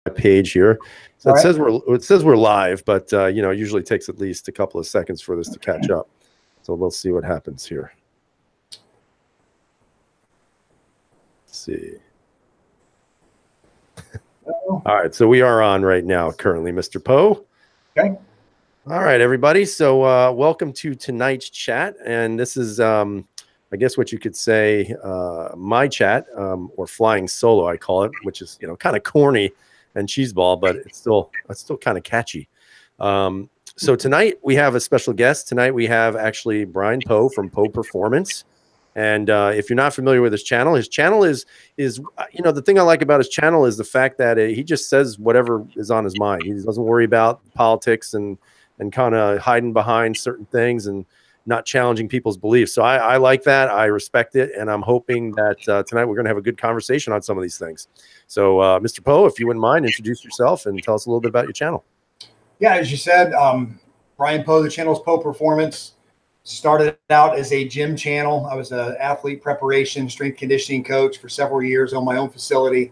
page here. So All right. it says we're live, but you know, it usually takes at least a couple of seconds for this to catch up. So we'll see what happens here. Let's see. All right, so we are on right now currently, Mr. Poe. Okay. All right, everybody. So welcome to tonight's chat. And this is, I guess what you could say, my chat, or flying solo, I call it, which is, you know, kind of corny and cheeseball, but it's still kind of catchy. So tonight we have a special guest. Tonight we have actually Brian Poe from Poe Performance. And if you're not familiar with his channel is, you know, the thing I like about his channel is the fact that he just says whatever is on his mind. He doesn't worry about politics and kind of hiding behind certain things and not challenging people's beliefs. So I like that. I respect it. And I'm hoping that tonight we're going to have a good conversation on some of these things. So Mr. Poe, if you wouldn't mind, introduce yourself and tell us a little bit about your channel. Yeah, as you said, Brian Poe, the channel is Poe Performance. Started out as a gym channel. I was an athlete preparation, strength conditioning coach for several years on my own facility.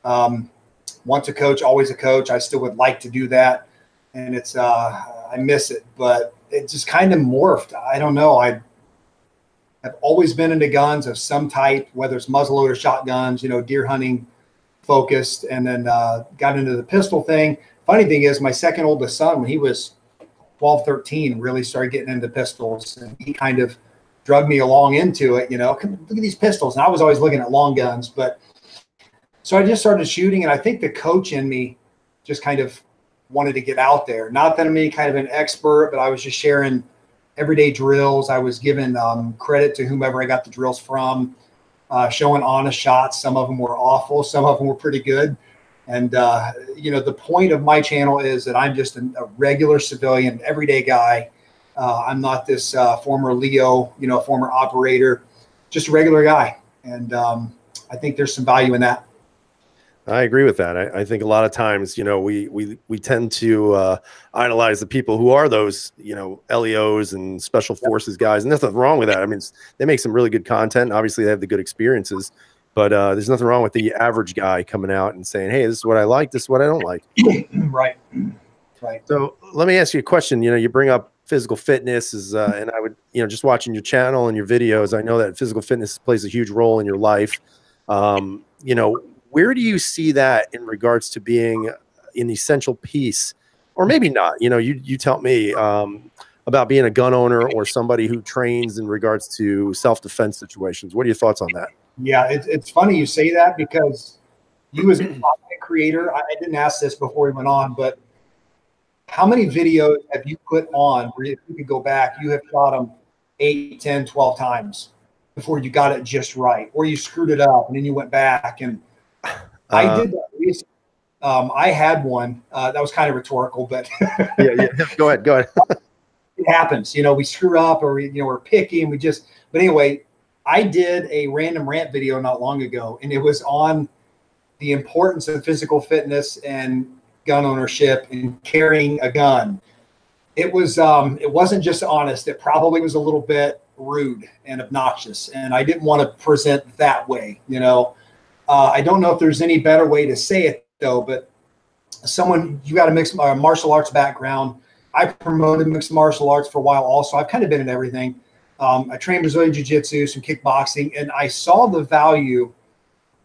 Once a coach, always a coach. I still would like to do that. And it's, I miss it, but it just kind of morphed. I don't know. I have always been into guns of some type, whether it's muzzleloader shotguns, you know, deer hunting focused, and then got into the pistol thing. Funny thing is, my second oldest son, when he was 12, 13, really started getting into pistols, and he kind of drugged me along into it. You know, come look at these pistols. And I was always looking at long guns, but so I just started shooting, and I think the coach in me just kind of wanted to get out there. Not that I'm any kind of an expert, but I was just sharing everyday drills. I was giving credit to whomever I got the drills from, showing honest shots. Some of them were awful. Some of them were pretty good. And, you know, the point of my channel is that I'm just a regular civilian, everyday guy. I'm not this former Leo, you know, former operator, just a regular guy. And I think there's some value in that. I agree with that. I think a lot of times, you know, we tend to idolize the people who are those, you know, LEOs and special forces guys. And there's nothing wrong with that. I mean, they make some really good content. Obviously, they have the good experiences. But there's nothing wrong with the average guy coming out and saying, hey, this is what I like. This is what I don't like. Right. Right. So let me ask you a question. You know, you bring up physical fitness and I would, you know, just watching your channel and your videos, I know that physical fitness plays a huge role in your life. You know, where do you see that in regards to being an essential piece, or maybe not? You know, you tell me about being a gun owner or somebody who trains in regards to self-defense situations. What are your thoughts on that? Yeah, it's funny you say that, because you as a content creator, I didn't ask this before we went on, but how many videos have you put on where if you could go back, you have shot them 8, 10, 12 times before you got it just right, or you screwed it up and then you went back? And I did that recently. I had one that was kind of rhetorical, but yeah. Go ahead. It happens, you know, we screw up, or you know, we're picky, and but anyway, I did a random rant video not long ago, and it was on the importance of physical fitness and gun ownership and carrying a gun. It was, it wasn't just honest. It probably was a little bit rude and obnoxious, and I didn't want to present that way. You know, I don't know if there's any better way to say it though, but you got a mixed martial arts background. I promoted mixed martial arts for a while also. I've kind of been in everything. I trained Brazilian Jiu-Jitsu, some kickboxing, and I saw the value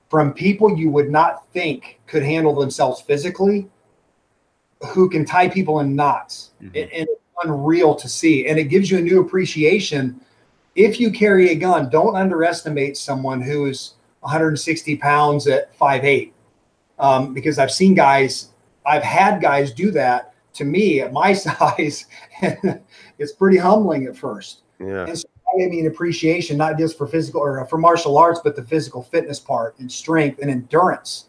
from people you would not think could handle themselves physically, who can tie people in knots. Mm-hmm. And it's unreal to see. And it gives you a new appreciation. If you carry a gun, don't underestimate someone who is 160 pounds at 5'8", because I've had guys do that to me at my size. It's pretty humbling at first. Yeah. And so that gave me an appreciation, not just for physical or for martial arts, but the physical fitness part and strength and endurance.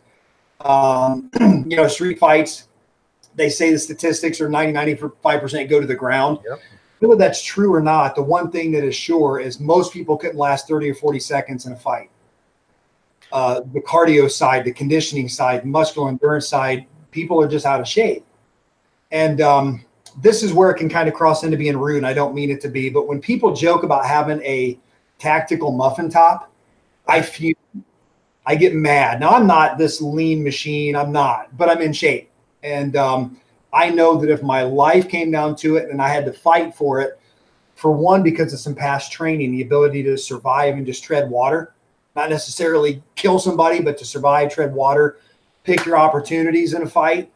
You know, street fights, they say the statistics are 95% go to the ground. Yep. Whether that's true or not, the one thing that is sure is most people couldn't last 30 or 40 seconds in a fight. The cardio side, the conditioning side, muscular endurance side, people are just out of shape. And this is where it can kind of cross into being rude, and I don't mean it to be, but when people joke about having a tactical muffin top, I fume. I get mad. Now, I'm not this lean machine. I'm not, but I'm in shape. And I know that if my life came down to it and I had to fight for it, for one, because of some past training, the ability to survive and just tread water, not necessarily kill somebody, but to survive, tread water, pick your opportunities in a fight.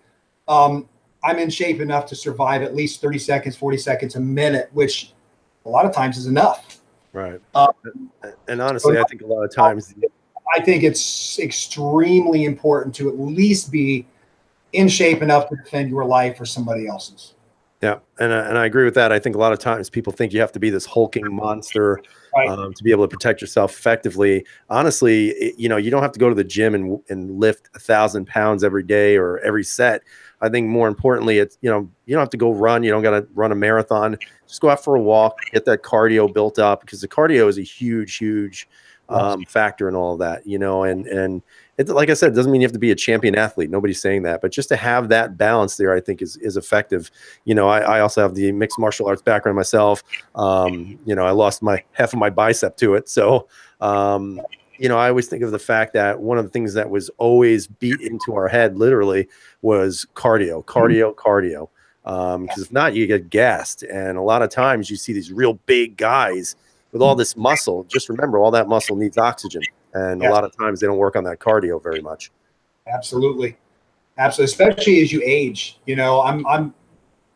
I'm in shape enough to survive at least 30 seconds, 40 seconds, a minute, which a lot of times is enough. Right. Um, And honestly, I think a lot of times, I think it's extremely important to at least be in shape enough to defend your life or somebody else's. yeah, and I agree with that. I think a lot of times people think you have to be this hulking monster Right. to be able to protect yourself effectively. Honestly, you know, you don't have to go to the gym and lift 1,000 pounds every day or every set. I think more importantly, it's, you know, you don't have to go run. You don't got to run a marathon. Just go out for a walk, get that cardio built up, because the cardio is a huge factor in all of that. You know, and it's, like I said, it doesn't mean you have to be a champion athlete. Nobody's saying that, but just to have that balance there, I think is effective. You know, I also have the mixed martial arts background myself. You know, I lost my half of my bicep to it. So, you know, I always think of the fact that one of the things that was always beat into our head, literally, was cardio. Because if not, you get gassed. And a lot of times you see these real big guys with all this muscle. Just remember, all that muscle needs oxygen. And a Yes, lot of times they don't work on that cardio very much. absolutely. Absolutely. Especially as you age, you know, I'm a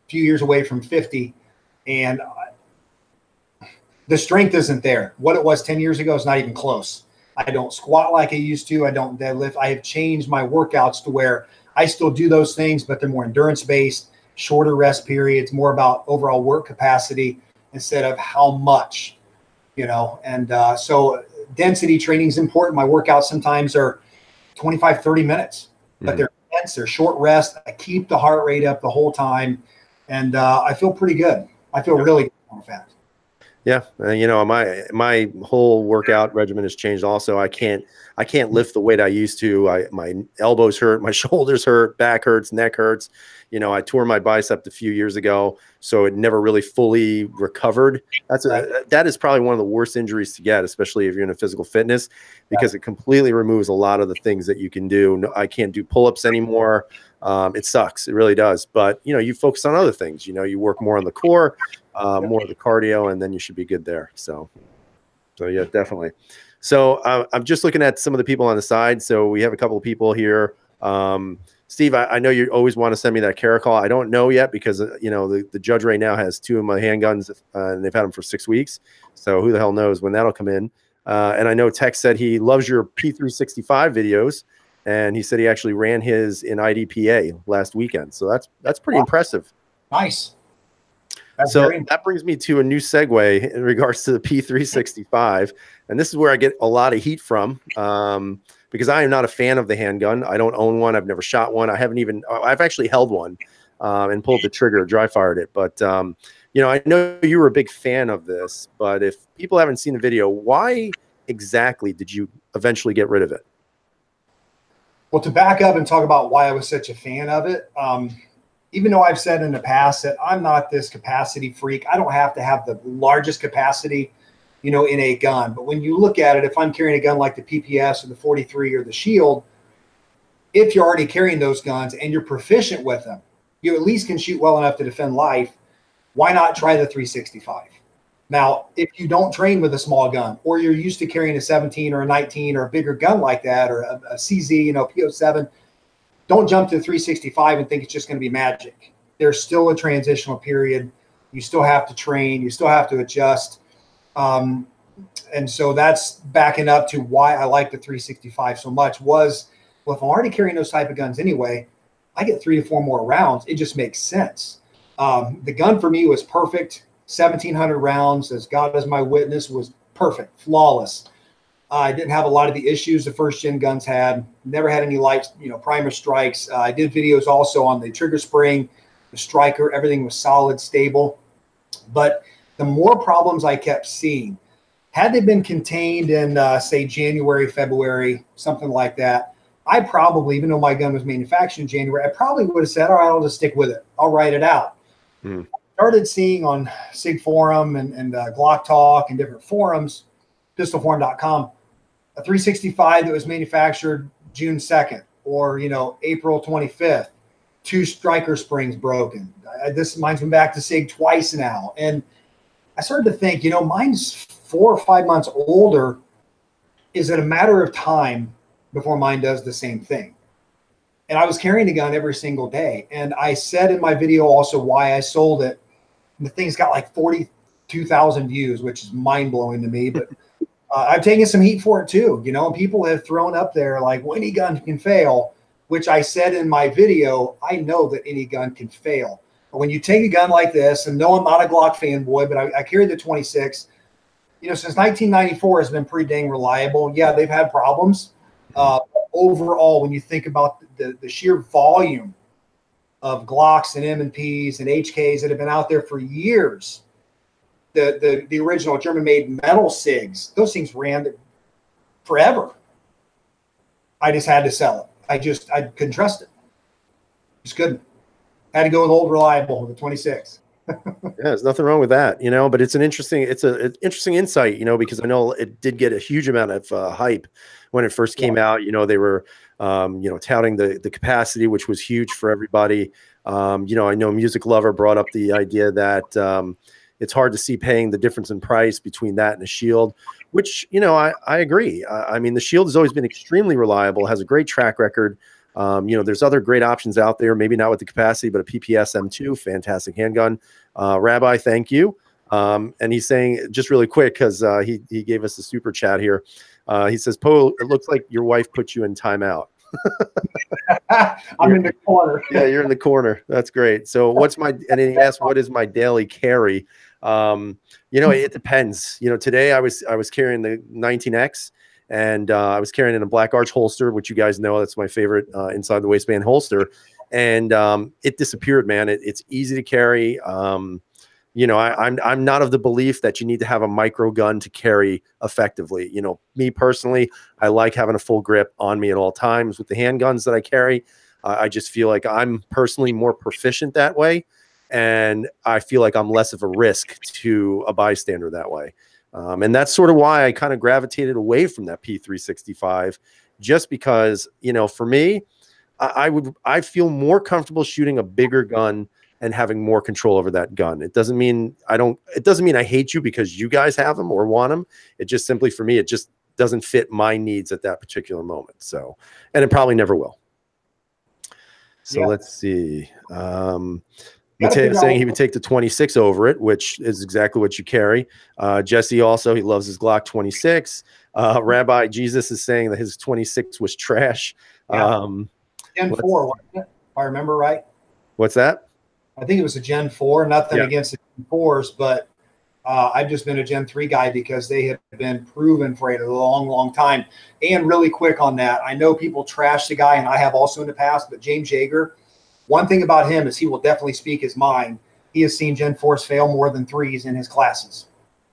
few years away from 50, and the strength isn't there. What it was 10 years ago is not even close. I don't squat like I used to. I don't deadlift. I have changed my workouts to where I still do those things, but they're more endurance based, shorter rest periods, more about overall work capacity instead of how much, you know. And so density training is important. My workouts sometimes are 25, 30 minutes, but they're dense, they're short rest. I keep the heart rate up the whole time. And I feel pretty good. I feel really good, in fact. Yeah, you know, my whole workout regimen has changed. Also, I can't lift the weight I used to. My elbows hurt, my shoulders hurt, back hurts, neck hurts. You know, I tore my bicep a few years ago, so it never really fully recovered. That is probably one of the worst injuries to get, especially if you're in a physical fitness, because it completely removes a lot of the things that you can do. No, I can't do pull-ups anymore. It sucks. It really does. But, you know, you focus on other things. You know, you work more on the core, more of the cardio, and then you should be good there. So yeah, definitely. So I'm just looking at some of the people on the side. So we have a couple of people here. Steve, I know you always want to send me that Caracol. I don't know yet because, you know, the judge right now has 2 of my handguns and they've had them for 6 weeks. So who the hell knows when that'll come in. And I know Tex said he loves your P365 videos. And he said he actually ran his in IDPA last weekend. So that's pretty impressive. Nice. So that brings me to a new segue in regards to the P365. And this is where I get a lot of heat from because I am not a fan of the handgun. I don't own one. I've never shot one. I've actually held one and pulled the trigger, dry fired it. But, you know, I know you were a big fan of this, but if people haven't seen the video, why exactly did you eventually get rid of it? Well, to back up and talk about why I was such a fan of it, even though I've said in the past that I'm not this capacity freak, I don't have to have the largest capacity, you know, in a gun. But when you look at it, if I'm carrying a gun like the PPS or the 43 or the Shield, if you're already carrying those guns and you're proficient with them, you at least can shoot well enough to defend life. Why not try the 365? Now, if you don't train with a small gun, or you're used to carrying a 17 or a 19 or a bigger gun like that, or a CZ, you know, PO7, don't jump to 365 and think it's just going to be magic. There's still a transitional period. You still have to train. You still have to adjust. And so that's backing up to why I like the 365 so much was, well, if I'm already carrying those type of guns anyway, I get 3 to 4 more rounds. It just makes sense. The gun for me was perfect. 1,700 rounds, as God is my witness, was perfect, flawless. I didn't have a lot of the issues the first gen guns had. Never had any light, you know, primer strikes. I did videos also on the trigger spring, the striker. Everything was solid, stable. But the more problems I kept seeing, had they been contained in, say, January, February, something like that, I probably, even though my gun was manufactured in January, I probably would have said, all right, I'll just stick with it. I'll write it out. Started seeing on SIG Forum and Glock Talk and different forums, pistolforum.com, a 365 that was manufactured June 2nd or, April 25th, 2 striker springs broken. Mine's been back to SIG twice now. And I started to think, mine's 4 or 5 months older. Is it a matter of time before mine does the same thing? And I was carrying a gun every single day. And I said in my video also why I sold it. And the thing's got like 42,000 views, which is mind blowing to me. But I've taken some heat for it too, and people have thrown up there like, well, any gun can fail, which I said in my video, I know that any gun can fail. But when you take a gun like this, and no, I'm not a Glock fanboy, but I carry the 26, since 1994 has been pretty dang reliable. Yeah, they've had problems. Overall, when you think about the sheer volume of Glocks and M&Ps and HKs that have been out there for years, the original German-made metal SIGs, those things ran forever. I just had to sell it. I couldn't trust it. Just couldn't. Had to go with old reliable with the 26. Yeah, there's nothing wrong with that, but it's an interesting insight, because I know it did get a huge amount of hype when it first came out. They were, touting the capacity, which was huge for everybody. I know Music Lover brought up the idea that it's hard to see paying the difference in price between that and a Shield, which, I agree. I mean, the Shield has always been extremely reliable, has a great track record. There's other great options out there, maybe not with the capacity, but a PPS M2, fantastic handgun. Rabbi, thank you. And he's saying, just really quick, because he gave us a super chat here. He says, Poe, it looks like your wife put you in timeout. I'm in the corner. Yeah, you're in the corner. That's great. So and then he asked, what is my daily carry? It depends. Today I was carrying the 19X, and I was carrying in a Black Arch holster, which you guys know, that's my favorite inside the waistband holster. And it disappeared, man. It's easy to carry. I'm not of the belief that you need to have a micro gun to carry effectively. Me personally, I like having a full grip on me at all times. With the handguns that I carry, I just feel like I'm personally more proficient that way. And I feel like I'm less of a risk to a bystander that way. And that's sort of why I kind of gravitated away from that P365, just because, for me, I feel more comfortable shooting a bigger gun and having more control over that gun. It doesn't mean I hate you because you guys have them or want them. It just simply, for me, it just doesn't fit my needs at that particular moment. So, and it probably never will. So let's see. Mateo saying he would take the 26 over it, which is exactly what you carry. Jesse also, he loves his Glock 26. Rabbi Jesus is saying that his 26 was trash. Gen 4, wasn't it? If I remember right. What's that? I think it was a Gen 4. Nothing against the Gen 4s, but I've just been a Gen 3 guy because they have been proven for a long, long time. And really quick on that, I know people trash the guy, and I have also in the past, but James Yeager, one thing about him is he will definitely speak his mind. He has seen Gen 4s fail more than 3s in his classes.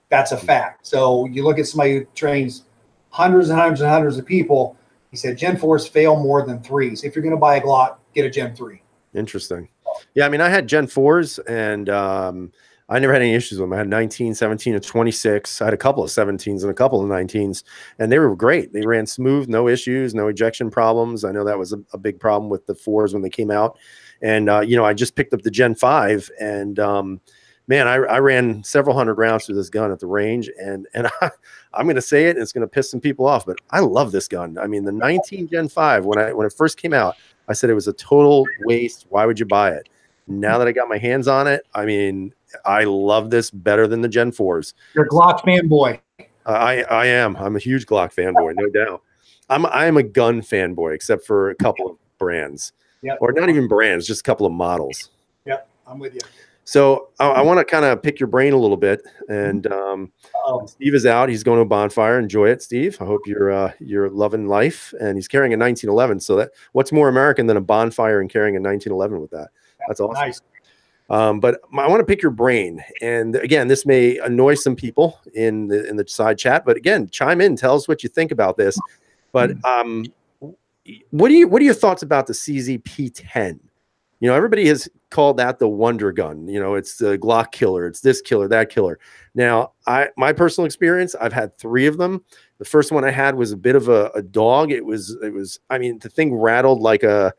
That's a fact. So you look at somebody who trains hundreds and hundreds and hundreds of people, he said Gen 4s fail more than 3s. If you're going to buy a Glock, get a Gen 3. Interesting. Yeah, I mean, I had Gen 4s, and I never had any issues with them. I had 19, 17, and 26. I had a couple of 17s and a couple of 19s, and they were great. They ran smooth, no issues, no ejection problems. I know that was a big problem with the 4s when they came out. And, I just picked up the Gen 5, and, man, I ran several hundred rounds through this gun at the range, and I'm going to say it, and it's going to piss some people off, but I love this gun. I mean, the 19 Gen 5, when it first came out, I said it was a total waste. Why would you buy it? Now that I got my hands on it, I mean, I love this better than the Gen 4s. You're a Glock fanboy. I am. I'm a huge Glock fanboy, no doubt. I am a gun fanboy, except for a couple of brands. Yep. Or not even brands, just a couple of models. Yep, I'm with you. So I want to kind of pick your brain a little bit. And Steve is out. He's going to a bonfire. Enjoy it, Steve. I hope you're loving life. And he's carrying a 1911. So what's more American than a bonfire and carrying a 1911 with that? That's awesome. Nice. But I want to pick your brain. And again, this may annoy some people in the side chat. But again, chime in. Tell us what you think about this. But what are your thoughts about the CZ P10? Everybody has call that the wonder gun. You know, it's the Glock killer. It's this killer, that killer. Now, my personal experience, I've had 3 of them. The first one I had was a bit of a dog. It was, I mean, the thing rattled like a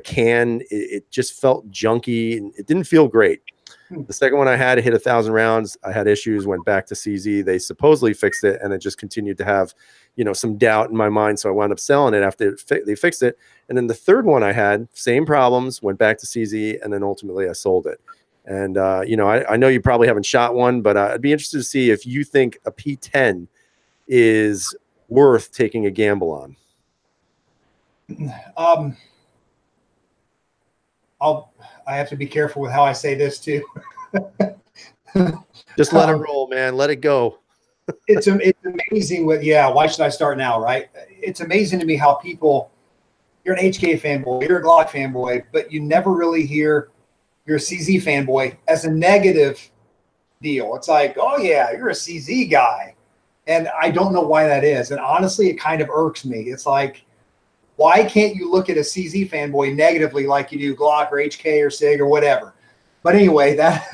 can. It just felt junky and it didn't feel great. The second one I had hit 1,000 rounds. I had issues, went back to CZ. They supposedly fixed it, and it just continued to have, you know, some doubt in my mind. So I wound up selling it after they fixed it. And then the third one I had, same problems, went back to CZ, and then ultimately I sold it. And, you know, I know you probably haven't shot one, but I'd be interested to see if you think a P10 is worth taking a gamble on. I have to be careful with how I say this too. Just let it roll, man. Let it go. It's amazing what, yeah, why should I start now, right? It's amazing to me how people, you're an HK fanboy, you're a Glock fanboy, but you never really hear you're a CZ fanboy as a negative deal. It's like, oh yeah, you're a CZ guy. And I don't know why that is. And honestly, it kind of irks me. It's like, why can't you look at a CZ fanboy negatively like you do Glock or HK or SIG or whatever? But anyway, that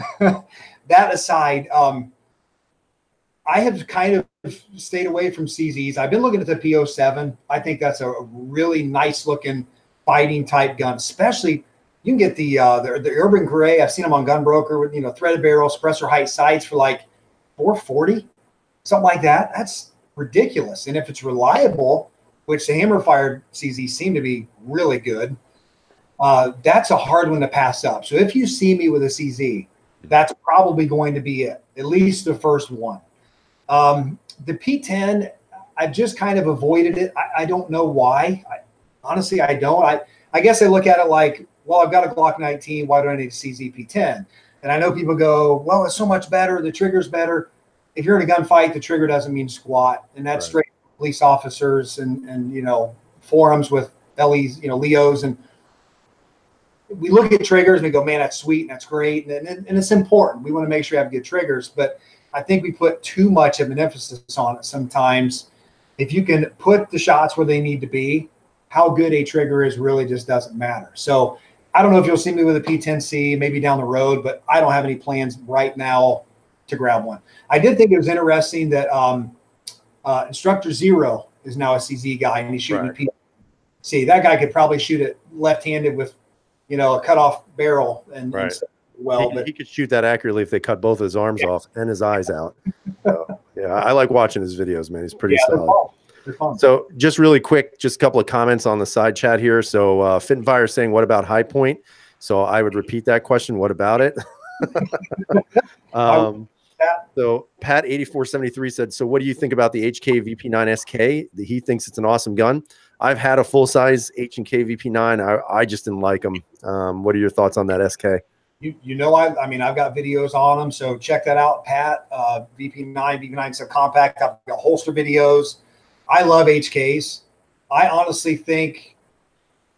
that aside, I have kind of stayed away from CZs. I've been looking at the P07. I think that's a really nice looking fighting type gun, especially you can get the Urban Gray. I've seen them on Gunbroker with, you know, threaded barrel, suppressor height sights for like $440, something like that. That's ridiculous. And if it's reliable, which the hammer fired CZs seem to be really good, that's a hard one to pass up. So if you see me with a CZ, that's probably going to be it, at least the first one. The P10, I've just kind of avoided it. I don't know why. Honestly, I don't. I guess I look at it like, well, I've got a Glock 19. Why do I need a CZ P10? And I know people go, well, it's so much better. The trigger's better. If you're in a gunfight, the trigger doesn't mean squat. And that's straight police officers and you know, forums with LEs, you know, Leos. And we look at triggers and we go, man, that's sweet and that's great. And it's important. We want to make sure you have good triggers. But I think we put too much of an emphasis on it sometimes. If you can put the shots where they need to be, how good a trigger is really just doesn't matter. So I don't know if you'll see me with a P10C maybe down the road, but I don't have any plans right now to grab one. I did think it was interesting that Instructor Zero is now a CZ guy and he's shooting P. See, that guy could probably shoot it left-handed with, you know, a cut-off barrel and well, he could shoot that accurately if they cut both his arms off and his eyes out. So, yeah, I like watching his videos, man. He's pretty solid. They're fun. So just really quick, just a couple of comments on the side chat here. So Fit and Fire saying, what about High Point? So I would repeat that question. What about it? So Pat 8473 said, so what do you think about the HK VP9 SK? He thinks it's an awesome gun. I've had a full-size H&K VP9. I just didn't like them. What are your thoughts on that SK? You know, I mean, I've got videos on them, so check that out, Pat. VP9 subcompact. I've got holster videos. I love HKs. I honestly think,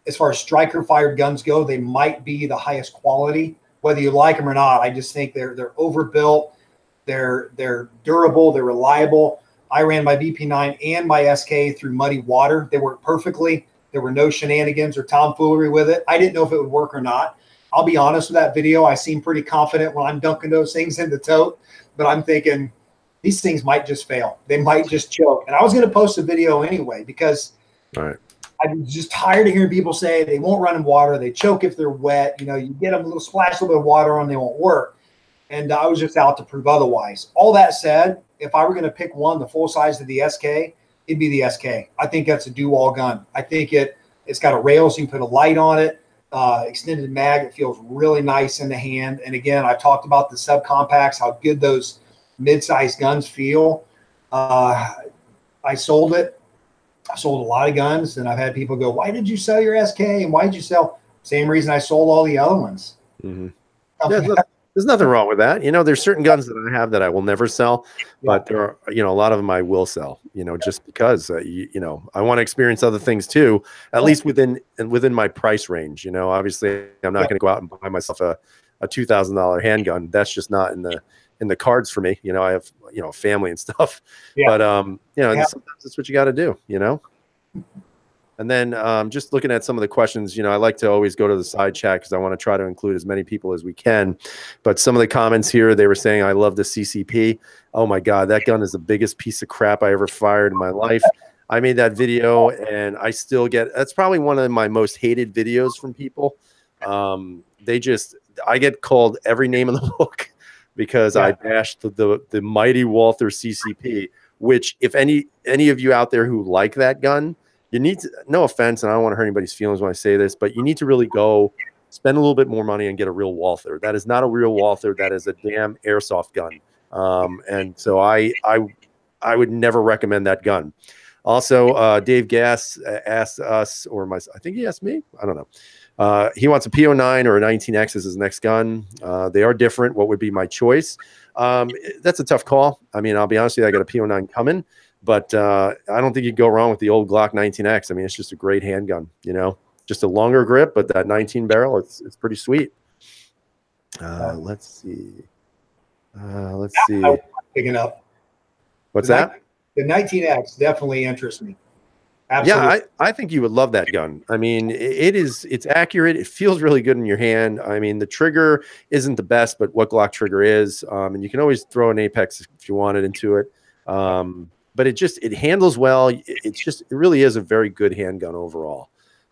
as far as striker-fired guns go, they might be the highest quality, whether you like them or not. I just think they're overbuilt. They're durable. They're reliable. I ran my VP9 and my SK through muddy water. They worked perfectly. There were no shenanigans or tomfoolery with it. I didn't know if it would work or not. I'll be honest with that video. I seem pretty confident when I'm dunking those things in the tote, but I'm thinking these things might just fail. They might just choke. And I was going to post a video anyway because I'm just tired of hearing people say they won't run in water. They choke if they're wet. You know, you get them a little splash, a little bit of water on, they won't work. And I was just out to prove otherwise. All that said, if I were going to pick one, the full size of the SK, it'd be the SK. I think that's a do-all gun. I think it's got a rail so you can put a light on it. Extended mag, it feels really nice in the hand. And again, I've talked about the subcompacts, how good those mid-sized guns feel. I sold it. I sold a lot of guns, and I've had people go, why did you sell your SK? And why did you sell? Same reason I sold all the other ones. Mm-hmm. There's nothing wrong with that. You know, there's certain guns that I have that I will never sell, but there are, you know, a lot of them I will sell, you know, just because, you know, I want to experience other things too, at least within my price range. You know, obviously I'm not going to go out and buy myself a $2,000 handgun. That's just not in the cards for me. You know, I have, you know, family and stuff, but, you know, sometimes that's what you got to do, you know? And then just looking at some of the questions, I like to always go to the side chat because I want to try to include as many people as we can. But some of the comments here, they were saying, I love the CCP. Oh my God, that gun is the biggest piece of crap I ever fired in my life. I made that video and I still that's probably one of my most hated videos from people. I get called every name in the book because I bashed the mighty Walther CCP, which if any of you out there who like that gun, you need to, no offense, and I don't want to hurt anybody's feelings when I say this, but you need to really go spend a little bit more money and get a real Walther. That is not a real Walther. That is a damn airsoft gun. And so I would never recommend that gun. Also, Dave Gass asked us, I think he asked me. I don't know. He wants a PO9 or a 19X as his next gun. They are different. What would be my choice? That's a tough call. I mean, I'll be honest with you, I got a PO9 coming. But I don't think you go wrong with the old Glock 19X. I mean, it's just a great handgun, just a longer grip, but that 19 barrel, it's pretty sweet. Let's see. Picking up. What's that? The 19X definitely interests me. Absolutely. Yeah, I think you would love that gun. I mean, it's accurate. It feels really good in your hand. I mean, the trigger isn't the best, but what Glock trigger is, and you can always throw an Apex if you wanted into it. But it handles well. It really is a very good handgun overall,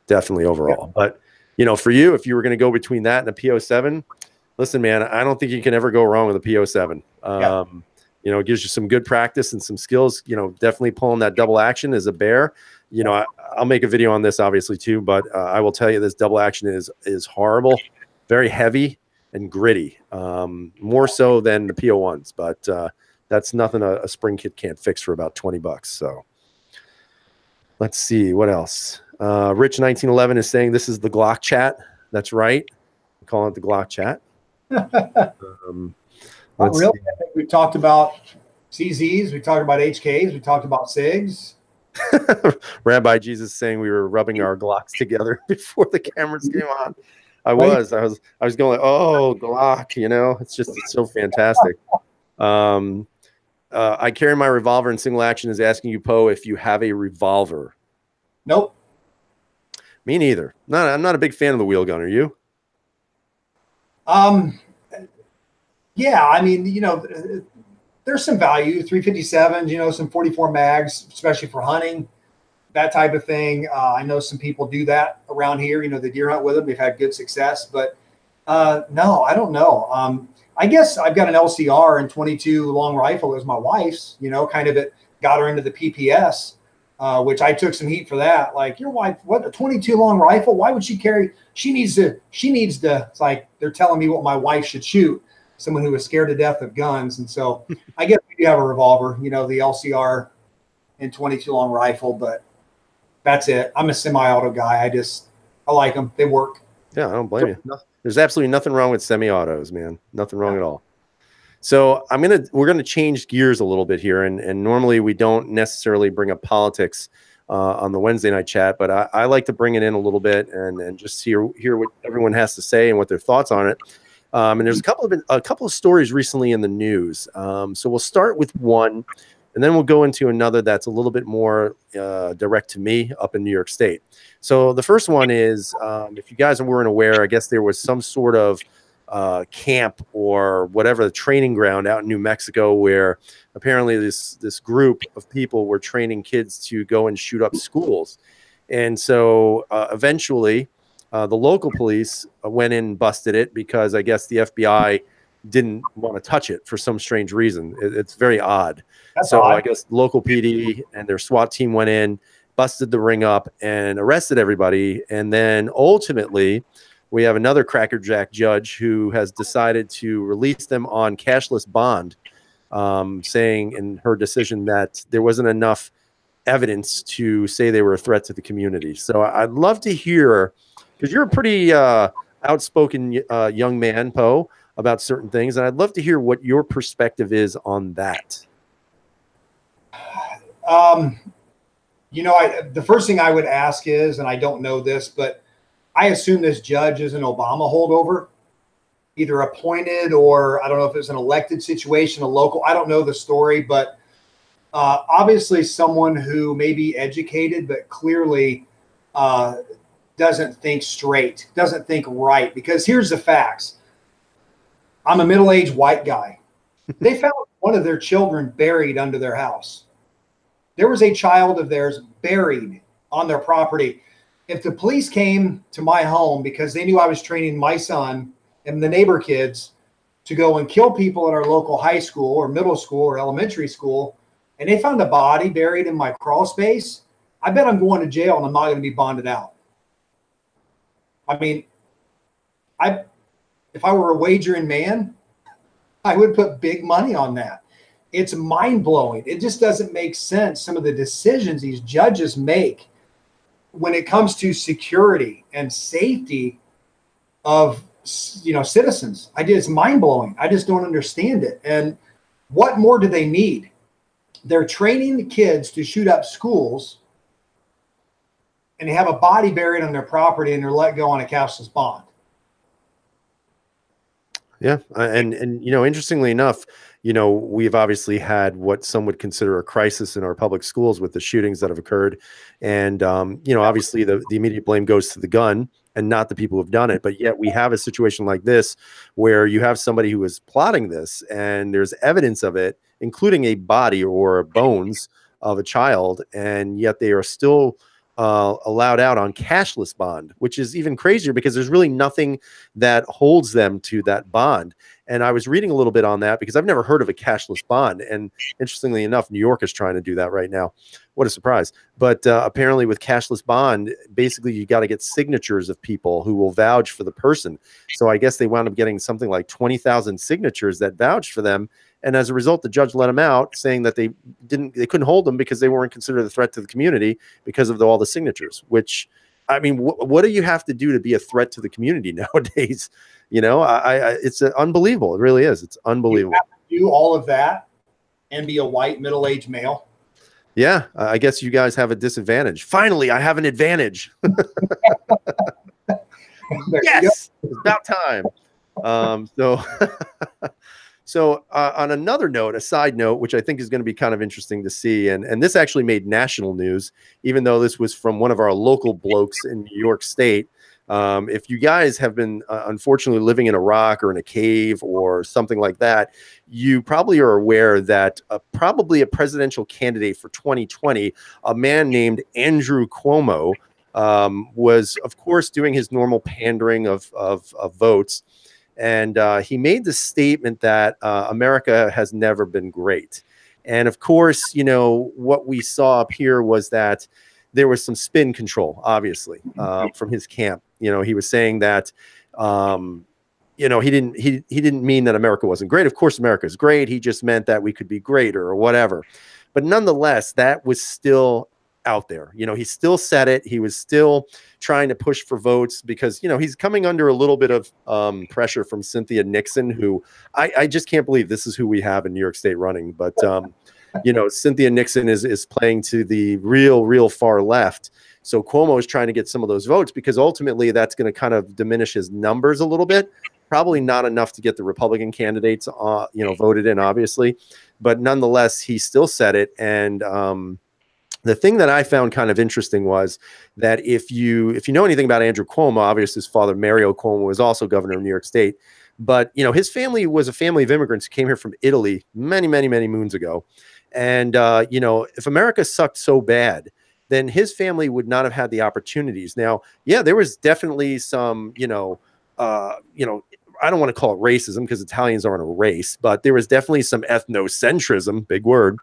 definitely overall. Yeah. But, for you, if you were going to go between that and a PO7, listen, man, I don't think you can ever go wrong with a PO7. It gives you some good practice and some skills, definitely pulling that double action as a bear. I'll make a video on this obviously too, but I will tell you this double action is horrible, very heavy and gritty, more so than the PO1s, but, that's nothing a spring kit can't fix for about $20. So let's see what else. Rich 1911 is saying this is the Glock chat. That's right. I'm calling it the Glock chat. Really? I think we talked about CZs. We talked about HKs. We talked about SIGs. Rabbi Jesus saying we were rubbing our Glocks together before the cameras came on. I was going, oh, Glock, it's so fantastic. I carry my revolver in single action is asking you, Poe, if you have a revolver. Nope. Me neither. I'm not a big fan of the wheel gun. Are you? Yeah, I mean, there's some value, 357s, some 44 mags, especially for hunting, that type of thing. I know some people do that around here. They deer hunt with them. They've had good success, but no, I don't know. I guess I've got an LCR and 22 long rifle as my wife's, kind of got her into the PPS, which I took some heat for that. Like, your wife, what, a 22 long rifle? Why would she carry? She needs to, it's like they're telling me what my wife should shoot, someone who is scared to death of guns. And so I guess we do have a revolver, the LCR and 22 long rifle, but that's it. I'm a semi-auto guy. I like them. They work. Yeah, I don't blame you. No. There's absolutely nothing wrong with semi-autos, man. Nothing wrong at all. So we're gonna change gears a little bit here, and normally we don't necessarily bring up politics on the Wednesday night chat, but I like to bring it in a little bit and just hear what everyone has to say and what their thoughts on it. And there's a couple of stories recently in the news. So we'll start with one, and then we'll go into another that's a little bit more direct to me up in New York State. So the first one is, if you guys weren't aware, I guess there was some sort of camp or whatever, the training ground out in New Mexico, where apparently this group of people were training kids to go and shoot up schools. And so eventually the local police went in and busted it because I guess the FBI didn't want to touch it for some strange reason. It's very odd. That's so odd. I guess local PD and their SWAT team went in, busted the ring up, and arrested everybody. And then ultimately, we have another crackerjack judge who has decided to release them on cashless bond, saying in her decision that there wasn't enough evidence to say they were a threat to the community. So I'd love to hear, because you're a pretty outspoken young man, Poe, about certain things, and I'd love to hear what your perspective is on that. The first thing I would ask is, and I don't know this, but I assume this judge is an Obama holdover, either appointed or I don't know if it's an elected situation, a local. I don't know the story, but obviously someone who may be educated, but clearly uh, doesn't think straight, doesn't think right. Because here's the facts. I'm a middle-aged white guy. They found one of their children buried under their house. There was a child of theirs buried on their property. If the police came to my home because they knew I was training my son and the neighbor kids to go and kill people at our local high school or middle school or elementary school, and they found a body buried in my crawl space, I bet I'm going to jail and I'm not going to be bonded out. I mean, if I were a wagering man, I would put big money on that. It's mind-blowing. It just doesn't make sense, some of the decisions these judges make when it comes to security and safety of, you know, citizens. It's mind-blowing. I just don't understand it. And what more do they need? They're training the kids to shoot up schools, and they have a body buried on their property, and they're let go on a cashless bond. Yeah. And, you know, interestingly enough, you know, we've obviously had what some would consider a crisis in our public schools with the shootings that have occurred. And, you know, obviously the immediate blame goes to the gun and not the people who've done it. But yet we have a situation like this where you have somebody who is plotting this and there's evidence of it, including a body or bones of a child. And yet they are still allowed out on cashless bond, which is even crazier because there's really nothing that holds them to that bond. And I was reading a little bit on that because I've never heard of a cashless bond. And interestingly enough, New York is trying to do that right now. What a surprise. But apparently with cashless bond, basically you got to get signatures of people who will vouch for the person. So I guess they wound up getting something like 20,000 signatures that vouched for them. And as a result, the judge let them out, saying that they couldn't hold them because they weren't considered a threat to the community because of all the signatures, which, I mean, what do you have to do to be a threat to the community nowadays? You know, it's unbelievable. It really is. It's unbelievable. You have to do all of that and be a white middle-aged male. Yeah, I guess you guys have a disadvantage. Finally, I have an advantage. Yes, it's about time. So on another note, a side note, which I think is going to be kind of interesting to see, and this actually made national news, even though this was from one of our local blokes in New York State. If you guys have been unfortunately living in a rock or in a cave or something like that, you probably are aware that probably a presidential candidate for 2020, a man named Andrew Cuomo, was, of course, doing his normal pandering of votes. And he made the statement that America has never been great. And of course, you know, what we saw up here was that there was some spin control, obviously, from his camp. You know, he was saying that, you know, he didn't mean that America wasn't great. Of course, America is great. He just meant that we could be greater or whatever. But nonetheless, that was still out there. You know, he still said it. He was still trying to push for votes because, you know, he's coming under a little bit of pressure from Cynthia Nixon, who I just can't believe this is who we have in New York State running. But, you know, Cynthia Nixon is playing to the real far left. So Cuomo is trying to get some of those votes because ultimately that's going to kind of diminish his numbers a little bit. Probably not enough to get the Republican candidates, you know, voted in, obviously. But nonetheless, he still said it. And, the thing that I found kind of interesting was that if you know anything about Andrew Cuomo, obviously his father, Mario Cuomo, was also governor of New York State. But, you know, his family was a family of immigrants who came here from Italy many moons ago. And, you know, if America sucked so bad, then his family would not have had the opportunities. Now, yeah, there was definitely some, you know, I don't want to call it racism because Italians aren't a race, but there was definitely some ethnocentrism, big word,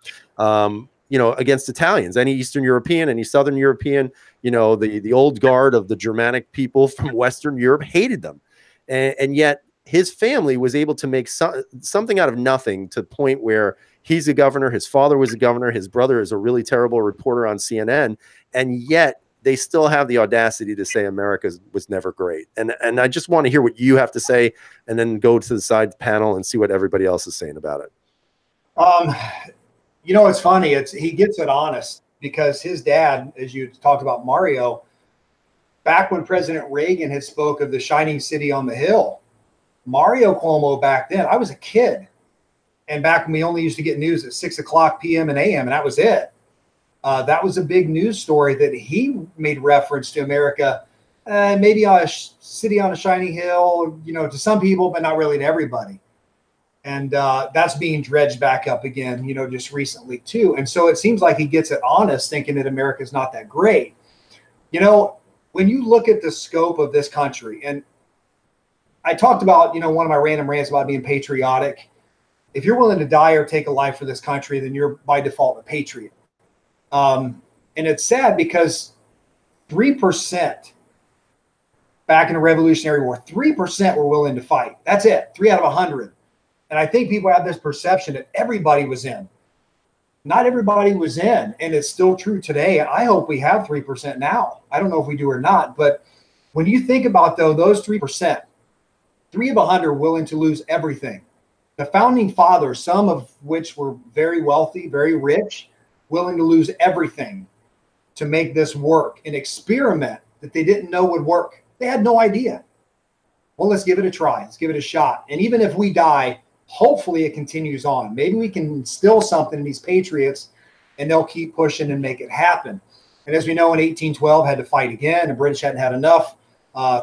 you know, against Italians. Any Eastern European, any Southern European, you know, the old guard of the Germanic people from Western Europe hated them. And yet his family was able to make something out of nothing to the point where he's a governor, his father was a governor, his brother is a really terrible reporter on CNN, and yet they still have the audacity to say America was never great. And I just want to hear what you have to say and then go to the side panel and see what everybody else is saying about it. You know, it's funny. He gets it honest because his dad, as you talked about Mario, back when President Reagan had spoke of the shining city on the hill, Mario Cuomo back then, I was a kid. And back when we only used to get news at 6 o'clock p.m. and a.m., and that was it. That was a big news story that he made reference to America, maybe a city on a shining hill, to some people, but not really to everybody. And that's being dredged back up again, just recently too. And so it seems like he gets it honest, thinking that America's not that great. When you look at the scope of this country, and I talked about, one of my random rants about being patriotic. If you're willing to die or take a life for this country, then you're by default a patriot. And it's sad because 3% back in the Revolutionary War, 3% were willing to fight. That's it, 3 out of 100. And I think people have this perception that everybody was in. Not everybody was in, and it's still true today. I hope we have 3% now. I don't know if we do or not, but when you think about, though, those 3%, 3 of 100 willing to lose everything. The founding fathers, some of which were very wealthy, very rich, willing to lose everything to make this work, an experiment that they didn't know would work. They had no idea. Well, let's give it a try. Let's give it a shot. And even if we die, hopefully it continues on. Maybe we can instill something in these patriots and they'll keep pushing and make it happen. And as we know, in 1812, had to fight again. The British hadn't had enough.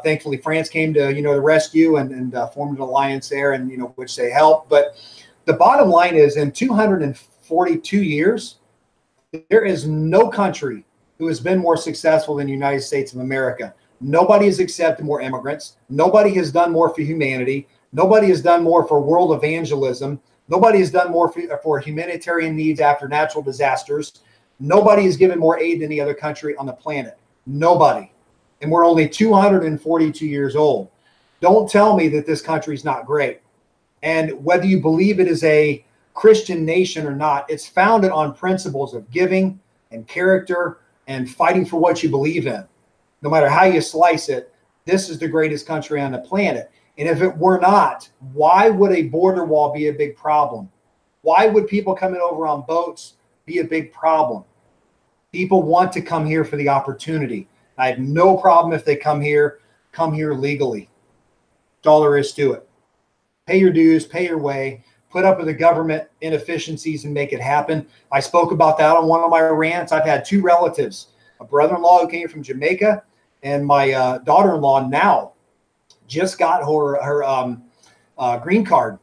Thankfully, France came to, the rescue and formed an alliance there, and, which they helped. But the bottom line is, in 242 years, there is no country who has been more successful than the United States of America. Nobody has accepted more immigrants. Nobody has done more for humanity. Nobody has done more for world evangelism. Nobody has done more for humanitarian needs after natural disasters. Nobody has given more aid than any other country on the planet. Nobody. And we're only 242 years old. Don't tell me that this country is not great. And whether you believe it is a Christian nation or not, it's founded on principles of giving and character and fighting for what you believe in. No matter how you slice it, this is the greatest country on the planet. And if it were not, why would a border wall be a big problem? Why would people coming over on boats be a big problem? People want to come here for the opportunity. I have no problem if they come here legally. That's all there is to it. Pay your dues, pay your way, put up with the government inefficiencies and make it happen. I spoke about that on one of my rants. I've had 2 relatives, a brother-in-law who came from Jamaica, and my daughter-in-law now just got her green card.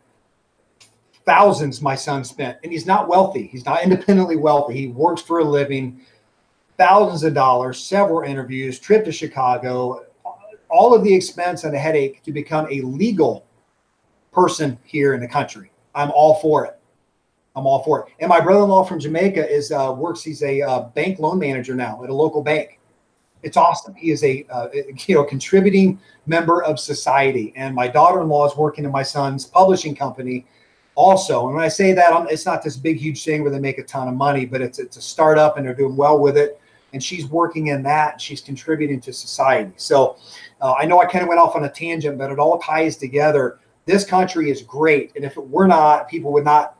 Thousands my son spent, and he's not wealthy. He's not independently wealthy. He works for a living. Thousands of dollars, several interviews, trip to Chicago, all of the expense and the headache to become a legal person here in the country. I'm all for it. I'm all for it. And my brother-in-law from Jamaica works. He's a bank loan manager now at a local bank. It's awesome. He is a contributing member of society. And my daughter-in-law is working in my son's publishing company also. And when I say that, it's not this big, huge thing where they make a ton of money, but it's a startup and they're doing well with it. And she's working in that. She's contributing to society. So I know I kind of went off on a tangent, but it all ties together. This country is great. And if it were not, people would not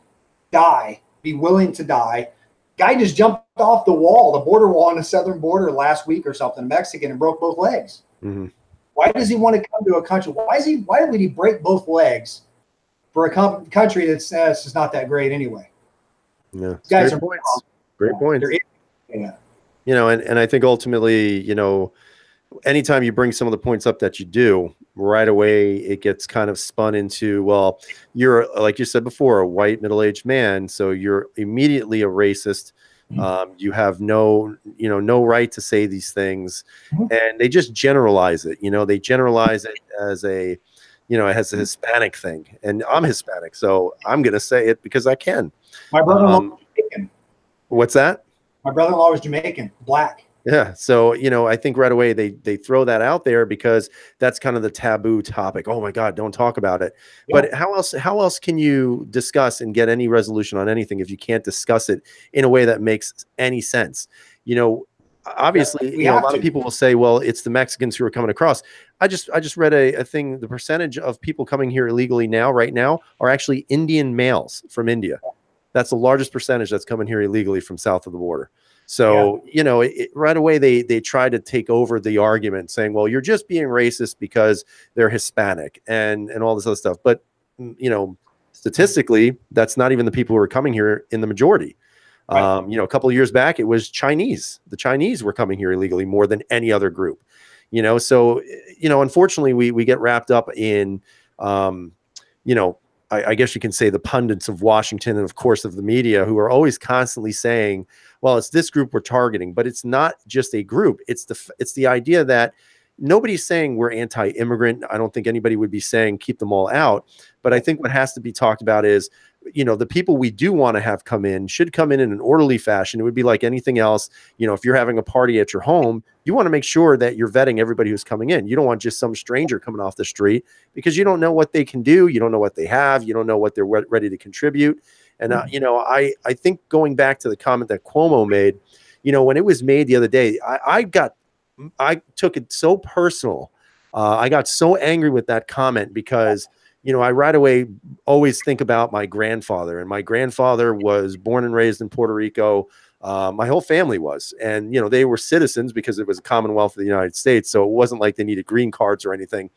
be willing to die. Guy just jumped off the wall, the border wall on the southern border last week or something, Mexican, and broke both legs. Mm-hmm. Why does he want to come to a country? Why would he break both legs for a country that says it's not that great anyway? Yeah, guys great are points. Great points. Yeah. And I think ultimately, anytime you bring some of the points up that you do, right away it gets kind of spun into, well, you're, like you said before, a white middle-aged man, so you're immediately a racist. You have no right to say these things. And they just generalize it. They generalize it as a Hispanic thing. And I'm Hispanic, so I'm going to say it because I can. My brother-in-law was Jamaican. What's that? My brother-in-law was Jamaican, black. Yeah. So, I think right away they throw that out there because that's kind of the taboo topic. Oh my God, don't talk about it. Yeah. But how else can you discuss and get any resolution on anything if you can't discuss it in a way that makes any sense? Obviously, a lot of people will say, well, it's the Mexicans who are coming across. I just read a thing. The percentage of people coming here illegally right now are actually Indian males from India. That's the largest percentage that's coming here illegally from south of the border. So, right away, they try to take over the argument saying, well, you're just being racist because they're Hispanic and all this other stuff. But, statistically, that's not even the people who are coming here in the majority. Right. A couple of years back, it was Chinese. The Chinese were coming here illegally more than any other group. So unfortunately, we get wrapped up in, I guess you can say the pundits of Washington and of course of the media, who are always constantly saying, well, it's this group we're targeting, but it's not just a group. It's the idea that nobody's saying we're anti-immigrant. I don't think anybody would be saying keep them all out. But I think what has to be talked about is, the people we do want to have come in should come in an orderly fashion. It would be like anything else. If you're having a party at your home, you want to make sure that you're vetting everybody who's coming in. You don't want just some stranger coming off the street, because you don't know what they can do. You don't know what they have. You don't know what they're ready to contribute. And, I think going back to the comment that Cuomo made, when it was made the other day, I took it so personal. I got so angry with that comment because, I right away always think about my grandfather, and my grandfather was born and raised in Puerto Rico. My whole family was, and, they were citizens because it was a Commonwealth of the United States. So it wasn't like they needed green cards or anything.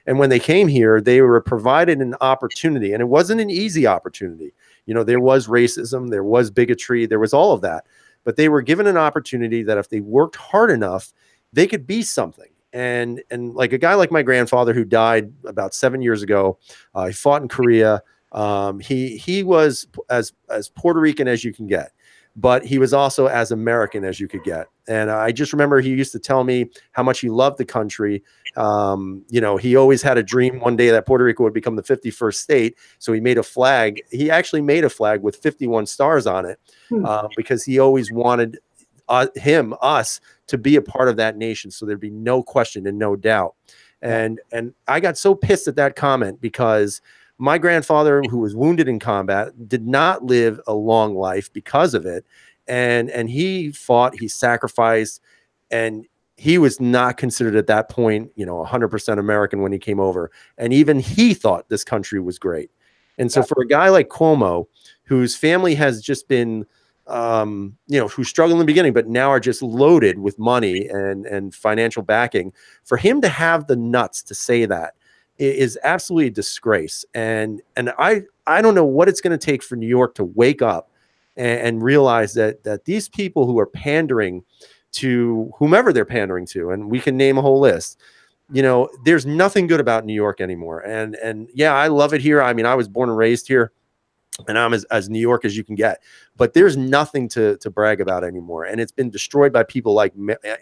And when they came here, they were provided an opportunity, and it wasn't an easy opportunity. There was racism, there was bigotry, there was all of that, but they were given an opportunity that if they worked hard enough, they could be something. And like a guy like my grandfather, who died about 7 years ago, he fought in Korea. He was as Puerto Rican as you can get, but he was also as American as you could get. And I just remember he used to tell me how much he loved the country. He always had a dream one day that Puerto Rico would become the 51st state. So he made a flag. He actually made a flag with 51 stars on it, because he always wanted us to be a part of that nation. So there'd be no question and no doubt. And I got so pissed at that comment because my grandfather, who was wounded in combat, did not live a long life because of it. And he fought, he sacrificed, and he was not considered at that point, 100% American when he came over. And even he thought this country was great. And so for a guy like Cuomo, whose family has just been, who struggled in the beginning, but now are just loaded with money and financial backing, for him to have the nuts to say that is absolutely a disgrace. And I don't know what it's going to take for New York to wake up and realize that these people who are pandering to whomever they're pandering to, and we can name a whole list, there's nothing good about New York anymore. And yeah, I love it here. I mean, I was born and raised here, and I'm as New York as you can get, but there's nothing to brag about anymore. And it's been destroyed by people like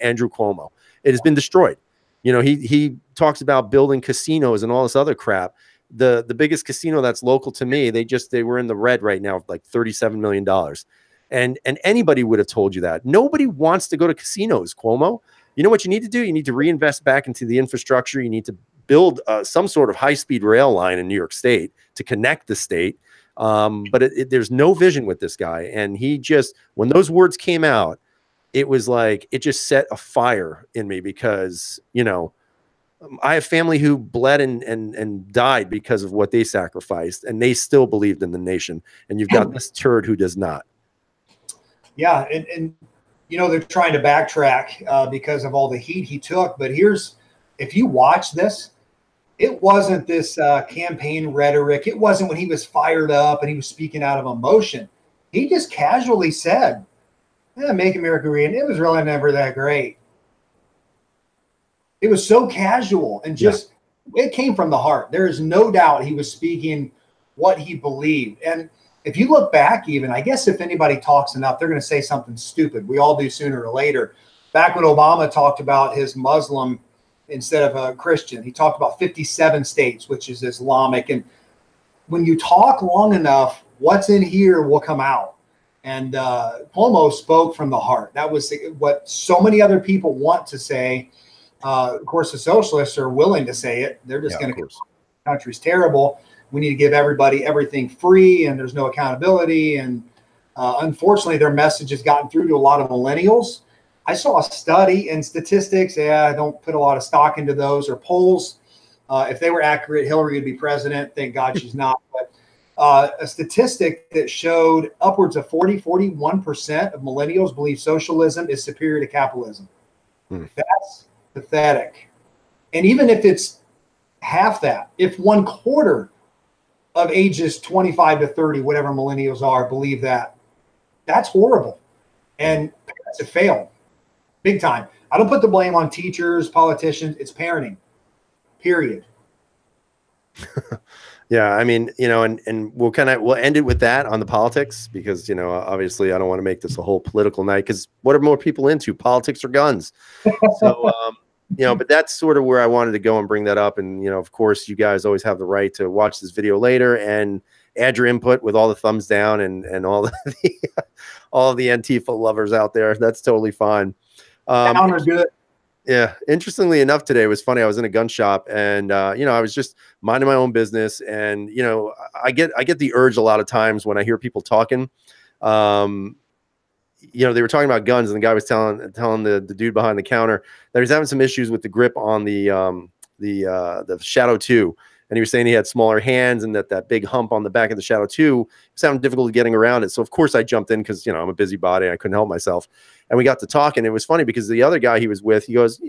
Andrew Cuomo. It has been destroyed. He talks about building casinos and all this other crap. The biggest casino that's local to me, they were in the red right now, like $37 million. And anybody would have told you that. Nobody wants to go to casinos, Cuomo. You know what you need to do? You need to reinvest back into the infrastructure. You need to build some sort of high-speed rail line in New York State to connect the state. But there's no vision with this guy. And he just, when those words came out, it was like, it just set a fire in me because, I have family who bled and died because of what they sacrificed, and they still believed in the nation. And you've got this turd who does not. Yeah. And they're trying to backtrack because of all the heat he took. But if you watch this, it wasn't this campaign rhetoric. It wasn't when he was fired up and he was speaking out of emotion. He just casually said, make America great. And it was really never that great. It was so casual and just, it came from the heart. There is no doubt he was speaking what he believed. And if you look back, even, I guess if anybody talks enough, they're going to say something stupid. We all do sooner or later. Back when Obama talked about his Muslim instead of a Christian, he talked about 57 states, which is Islamic. And when you talk long enough, what's in here will come out. And Cuomo spoke from the heart. That was what so many other people want to say. Of course, the socialists are willing to say it. They're just going to go, the country's terrible. We need to give everybody everything free, and there's no accountability. And unfortunately, their message has gotten through to a lot of millennials. I saw a study and statistics. I don't put a lot of stock into those or polls. If they were accurate, Hillary would be president. Thank God she's not. But a statistic that showed upwards of 41% of millennials believe socialism is superior to capitalism. That's pathetic. And even if it's half that, if 1/4 of ages 25 to 30, whatever millennials are, believe that, That's horrible. And parents have failed big time. I don't put the blame on teachers, politicians. It's parenting, period. Yeah, I mean, and we'll end it with that on the politics because, obviously I don't want to make this a whole political night because what are more people into, politics or guns? So, but that's sort of where I wanted to go and bring that up. And, of course, you guys always have the right to watch this video later and add your input with all the thumbs down and all all of the Antifa lovers out there. That's totally fine. Down or good. Yeah. Interestingly enough, today it was funny. I was in a gun shop and, I was just minding my own business. And, I get the urge a lot of times when I hear people talking, they were talking about guns and the guy was telling the dude behind the counter that he's having some issues with the grip on the Shadow 2. And he was saying he had smaller hands and that big hump on the back of the Shadow 2 was having difficulty getting around it. So of course I jumped in because, I'm a busybody. I couldn't help myself. And we got to talking. It was funny because the other guy he was with, he goes,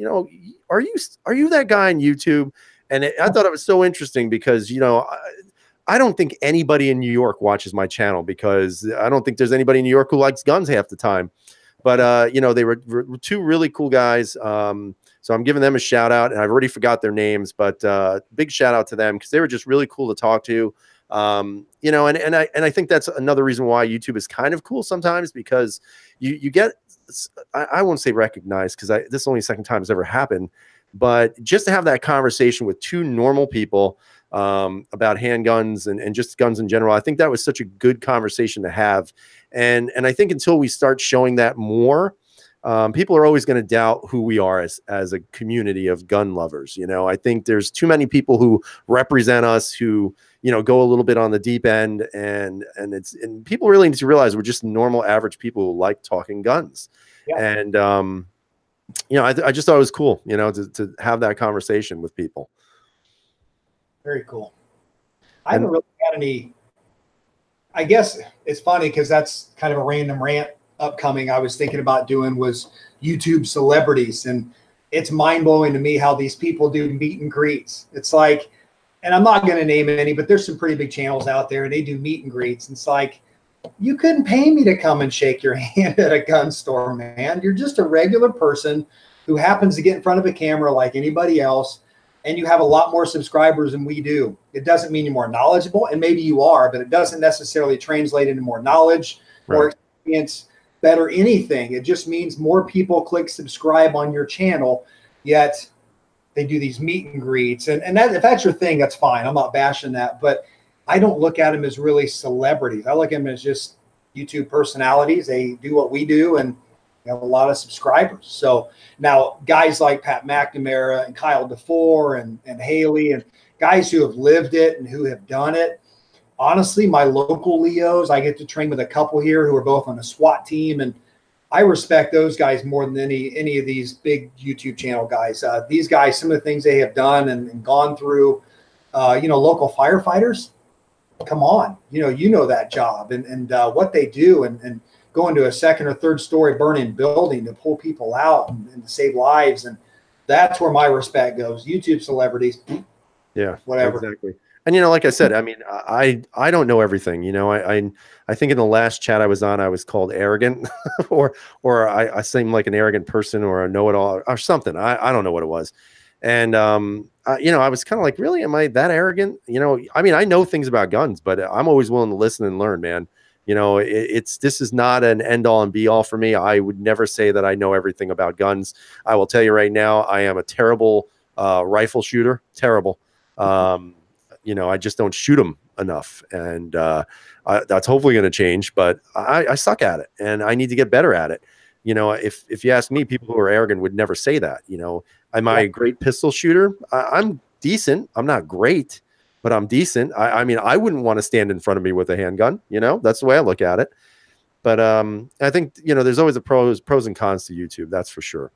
are you that guy on YouTube? And I thought it was so interesting because, I don't think anybody in New York watches my channel because I don't think there's anybody in New York who likes guns half the time. But, they were two really cool guys. So I'm giving them a shout out, and I've already forgot their names, but big shout out to them because they were just really cool to talk to. And I think that's another reason why YouTube is kind of cool sometimes because you get, I won't say recognized because this is only the second time it's ever happened, but just to have that conversation with two normal people about handguns and just guns in general, I think that was such a good conversation to have. And I think until we start showing that more, people are always going to doubt who we are as a community of gun lovers. I think there's too many people who represent us who, go a little bit on the deep end and people really need to realize we're just normal, average people who like talking guns. Yeah. And, I just thought it was cool, to have that conversation with people. Very cool. I haven't really had any, I guess it's funny because that's kind of a random rant upcoming I was thinking about doing was YouTube celebrities. And it's mind blowing to me how these people do meet and greets. It's like, and I'm not going to name any, but there's some pretty big channels out there and they do meet and greets. And it's like, you couldn't pay me to come and shake your hand at a gun store, man. You're just a regular person who happens to get in front of a camera like anybody else. And you have a lot more subscribers than we do. It doesn't mean you're more knowledgeable, and maybe you are, but it doesn't necessarily translate into more knowledge or experience, better anything. It just means more people click subscribe on your channel, yet they do these meet and greets. And that, if that's your thing, that's fine. I'm not bashing that, but I don't look at them as really celebrities. I look at them as just YouTube personalities. They do what we do, and have a lot of subscribers. So now guys like Pat McNamara and Kyle DeFore and Haley and guys who have lived it and who have done it. Honestly, my local Leos, I get to train with a couple here who are both on a SWAT team, and I respect those guys more than any of these big YouTube channel guys. These guys, some of the things they have done and gone through, local firefighters, come on, you know that job and what they do and go into a second or third story burning building to pull people out and to save lives. And that's where my respect goes. YouTube celebrities. Yeah, whatever. Exactly. And, like I said, I mean, I don't know everything, I think in the last chat I was on, I was called arrogant or I seem like an arrogant person or a know-it-all or something. I don't know what it was. And, I was kind of like, really, am I that arrogant? I mean, I know things about guns, but I'm always willing to listen and learn, man. This is not an end all and be all for me. I would never say that I know everything about guns. I will tell you right now, I am a terrible rifle shooter. Terrible. I just don't shoot them enough. And that's hopefully going to change, but I suck at it and I need to get better at it. If you ask me, people who are arrogant would never say that. Am I a great pistol shooter? I'm decent. I'm not great, but I'm decent. I mean, I wouldn't want to stand in front of me with a handgun. That's the way I look at it. But I think, there's always pros and cons to YouTube. That's for sure.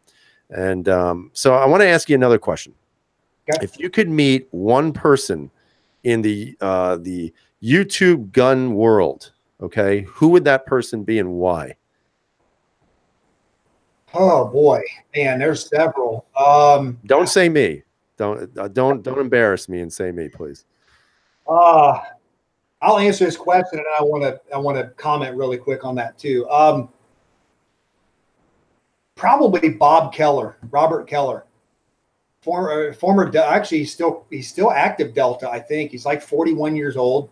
And so I want to ask you another question. Okay. If you could meet one person in the YouTube gun world, okay, who would that person be and why? Oh boy, man, there's several. Don't say me. Don't embarrass me and say me, please. I'll answer this question, and I want to comment really quick on that too. Probably Bob Keller, Robert Keller, former actually he's still active Delta. I think he's like 41 years old.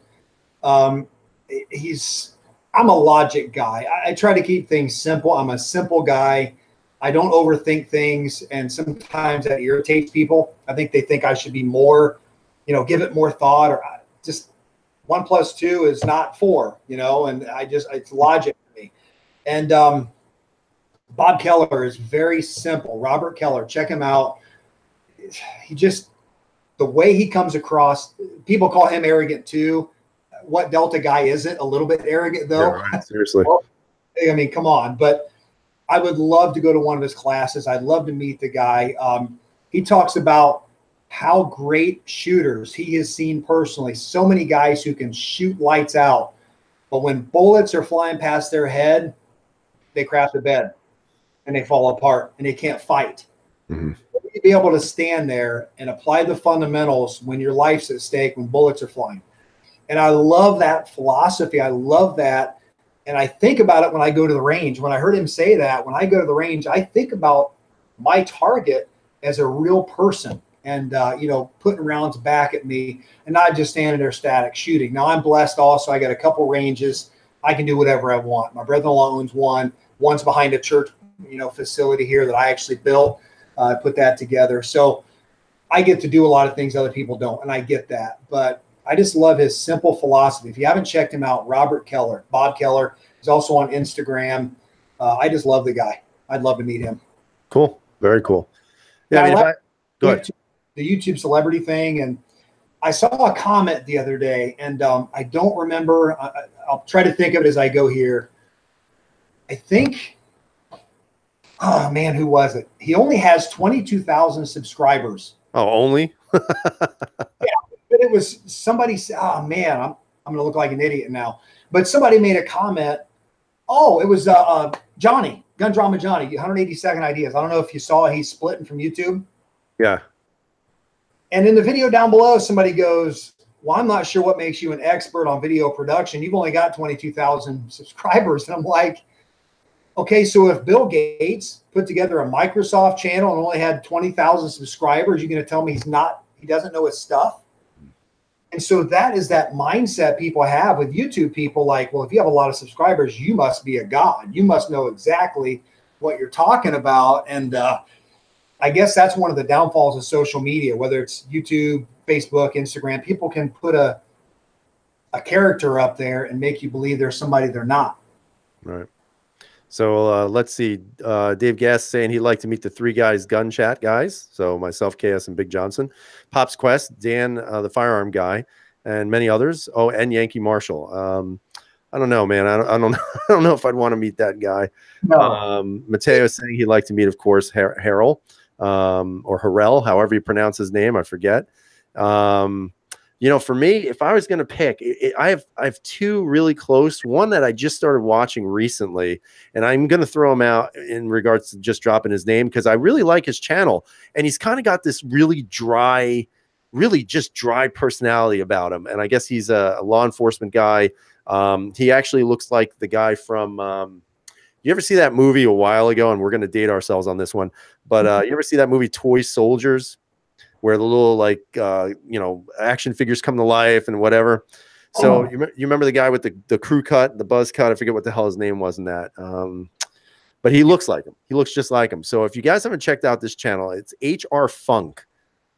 I'm a logic guy. I try to keep things simple. I'm a simple guy. I don't overthink things, and sometimes that irritates people. I think they think I should be more, give it more thought, or just 1 + 2 is not 4, and it's logic to me. And Bob Keller is very simple. Robert Keller, check him out. The way he comes across, people call him arrogant too. What Delta guy isn't a little bit arrogant though? Yeah, right. Seriously. I mean, come on. But I would love to go to one of his classes. I'd love to meet the guy. He talks about how great shooters he has seen personally. So many guys who can shoot lights out, but when bullets are flying past their head, they crap the bed and they fall apart and they can't fight. Mm-hmm. To be able to stand there and apply the fundamentals when your life's at stake, when bullets are flying. And I love that philosophy. I love that. And I think about it when I go to the range. When I heard him say that, when I go to the range, I think about my target as a real person and, putting rounds back at me and not just standing there static shooting. Now, I'm blessed also. I got a couple ranges. I can do whatever I want. My brother-in-law owns one. One's behind a church, facility here that I actually built. Put that together. So I get to do a lot of things other people don't, and I get that. But I just love his simple philosophy. If you haven't checked him out, Robert Keller, Bob Keller, he's also on Instagram. I just love the guy. I'd love to meet him. Cool. Very cool. Yeah, go ahead. The YouTube celebrity thing, and I saw a comment the other day, and I don't remember. I'll try to think of it as I go here. I think, oh man, who was it? He only has 22,000 subscribers. Oh, only? Yeah, but it was somebody said, oh man, I'm going to look like an idiot now. But somebody made a comment. Oh, it was Johnny, Gun Drama Johnny, 182nd Ideas. I don't know if you saw, he's splitting from YouTube. Yeah. And in the video down below, somebody goes, well, I'm not sure what makes you an expert on video production. You've only got 22,000 subscribers. And I'm like, okay, so if Bill Gates put together a Microsoft channel and only had 20,000 subscribers, you're going to tell me he doesn't know his stuff? And so that is that mindset people have with YouTube people, like, well, if you have a lot of subscribers, you must be a god. You must know exactly what you're talking about. And I guess that's one of the downfalls of social media, whether it's YouTube, Facebook, Instagram. People can put a character up there and make you believe there's somebody they're not. Right. So let's see. Dave Gass saying he'd like to meet the Three Guys Gun Chat guys. So myself, KS, and Big Johnson. Pops Quest, Dan, the firearm guy, and many others. Oh, and Yankee Marshall. I don't know, man. I don't I don't know if I'd want to meet that guy. No. Mateo saying he'd like to meet, of course, Harrell or Harrell, however you pronounce his name. I forget. For me, if I was going to pick, I have two really close. One that I just started watching recently, and I'm going to throw him out in regards to just dropping his name because I really like his channel, and he's kind of got this really just dry personality about him. And I guess he's a law enforcement guy. He actually looks like the guy from. You ever see that movie a while ago? And we're going to date ourselves on this one, but you ever see that movie Toy Soldiers? Where the little action figures come to life and whatever. So you remember the guy with the crew cut, the buzz cut. I forget what the hell his name was in that. But he looks like him. He looks just like him. So if you guys haven't checked out this channel, it's HR Funk.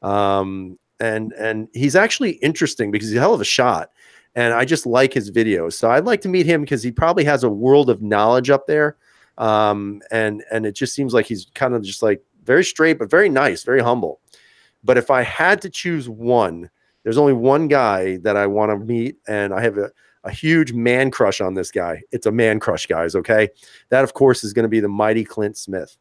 And he's actually interesting because he's a hell of a shot. And I just like his videos. So I'd like to meet him because he probably has a world of knowledge up there. And it just seems like he's kind of just like very straight, but very nice, very humble. But if I had to choose one, there's only one guy that I want to meet, and I have a huge man crush on this guy. It's a man crush, guys, okay? That, of course, is going to be the mighty Clint Smith.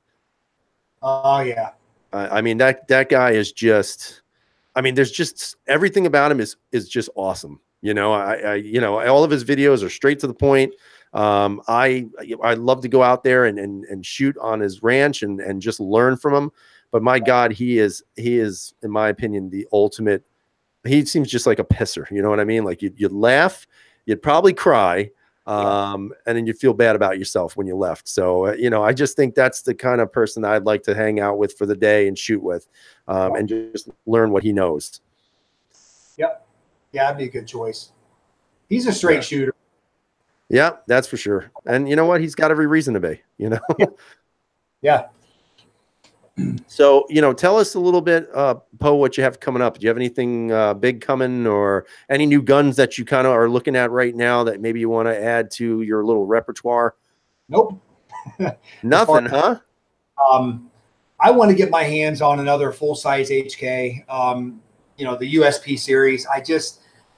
Oh, yeah. I mean, that guy is just – I mean, there's just – everything about him is just awesome. All of his videos are straight to the point. I love to go out there and shoot on his ranch and just learn from him. But my God, he is, in my opinion, the ultimate he seems just like a pisser. You know what I mean? Like you'd laugh, you'd probably cry, and then you feel bad about yourself when you left. So, I just think that's the kind of person I'd like to hang out with for the day and shoot with, and just learn what he knows. Yep. Yeah, that'd be a good choice. He's a straight shooter. Yeah, that's for sure. And you know what? He's got every reason to be, Yeah. So, tell us a little bit, Poe, what you have coming up. Do you have anything big coming, or any new guns that you kind of are looking at right now that maybe you want to add to your little repertoire? Nope. Nothing, huh? I want to get my hands on another full-size HK, the USP series.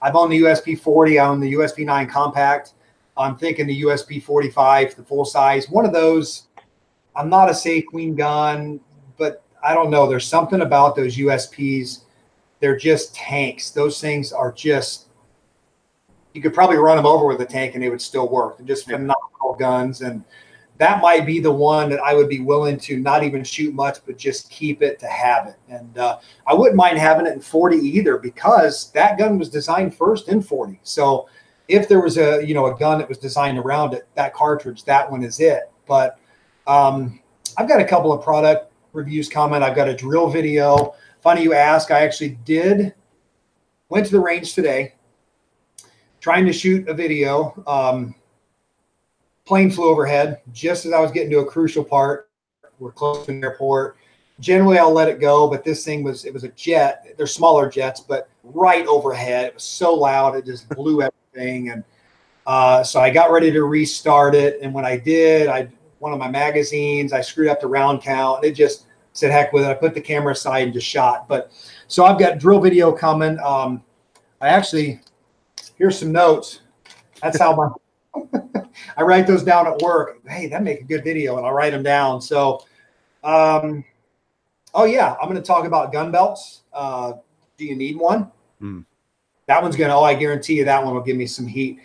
I've owned the USP 40, I own the USP 9 compact. I'm thinking the USP 45, the full size. One of those, I'm not a safe queen gun, but I don't know. There's something about those USPs. They're just tanks. Those things are just, you could probably run them over with a tank and they would still work. They're just phenomenal guns. And that might be the one that I would be willing to not even shoot much, but just keep it to have it. And I wouldn't mind having it in 40 either, because that gun was designed first in 40. So if there was a gun that was designed around it, that cartridge, that one is it. But I've got a couple of product reviews coming. I've got a drill video. Funny you ask, I actually went to the range today trying to shoot a video. Plane flew overhead just as I was getting to a crucial part. We're close to an airport. Generally, I'll let it go, but this thing it was a jet. They're smaller jets, but right overhead. It was so loud, it just blew everything. And so I got ready to restart it. And when I did, one of my magazines, I screwed up the round count. It just said, heck with it. I put the camera aside and just shot. But so I've got drill video coming. Here's some notes. That's how I write those down at work. Hey, that make a good video, and I'll write them down. So, oh yeah, I'm going to talk about gun belts. Do you need one? That one's I guarantee you that one will give me some heat.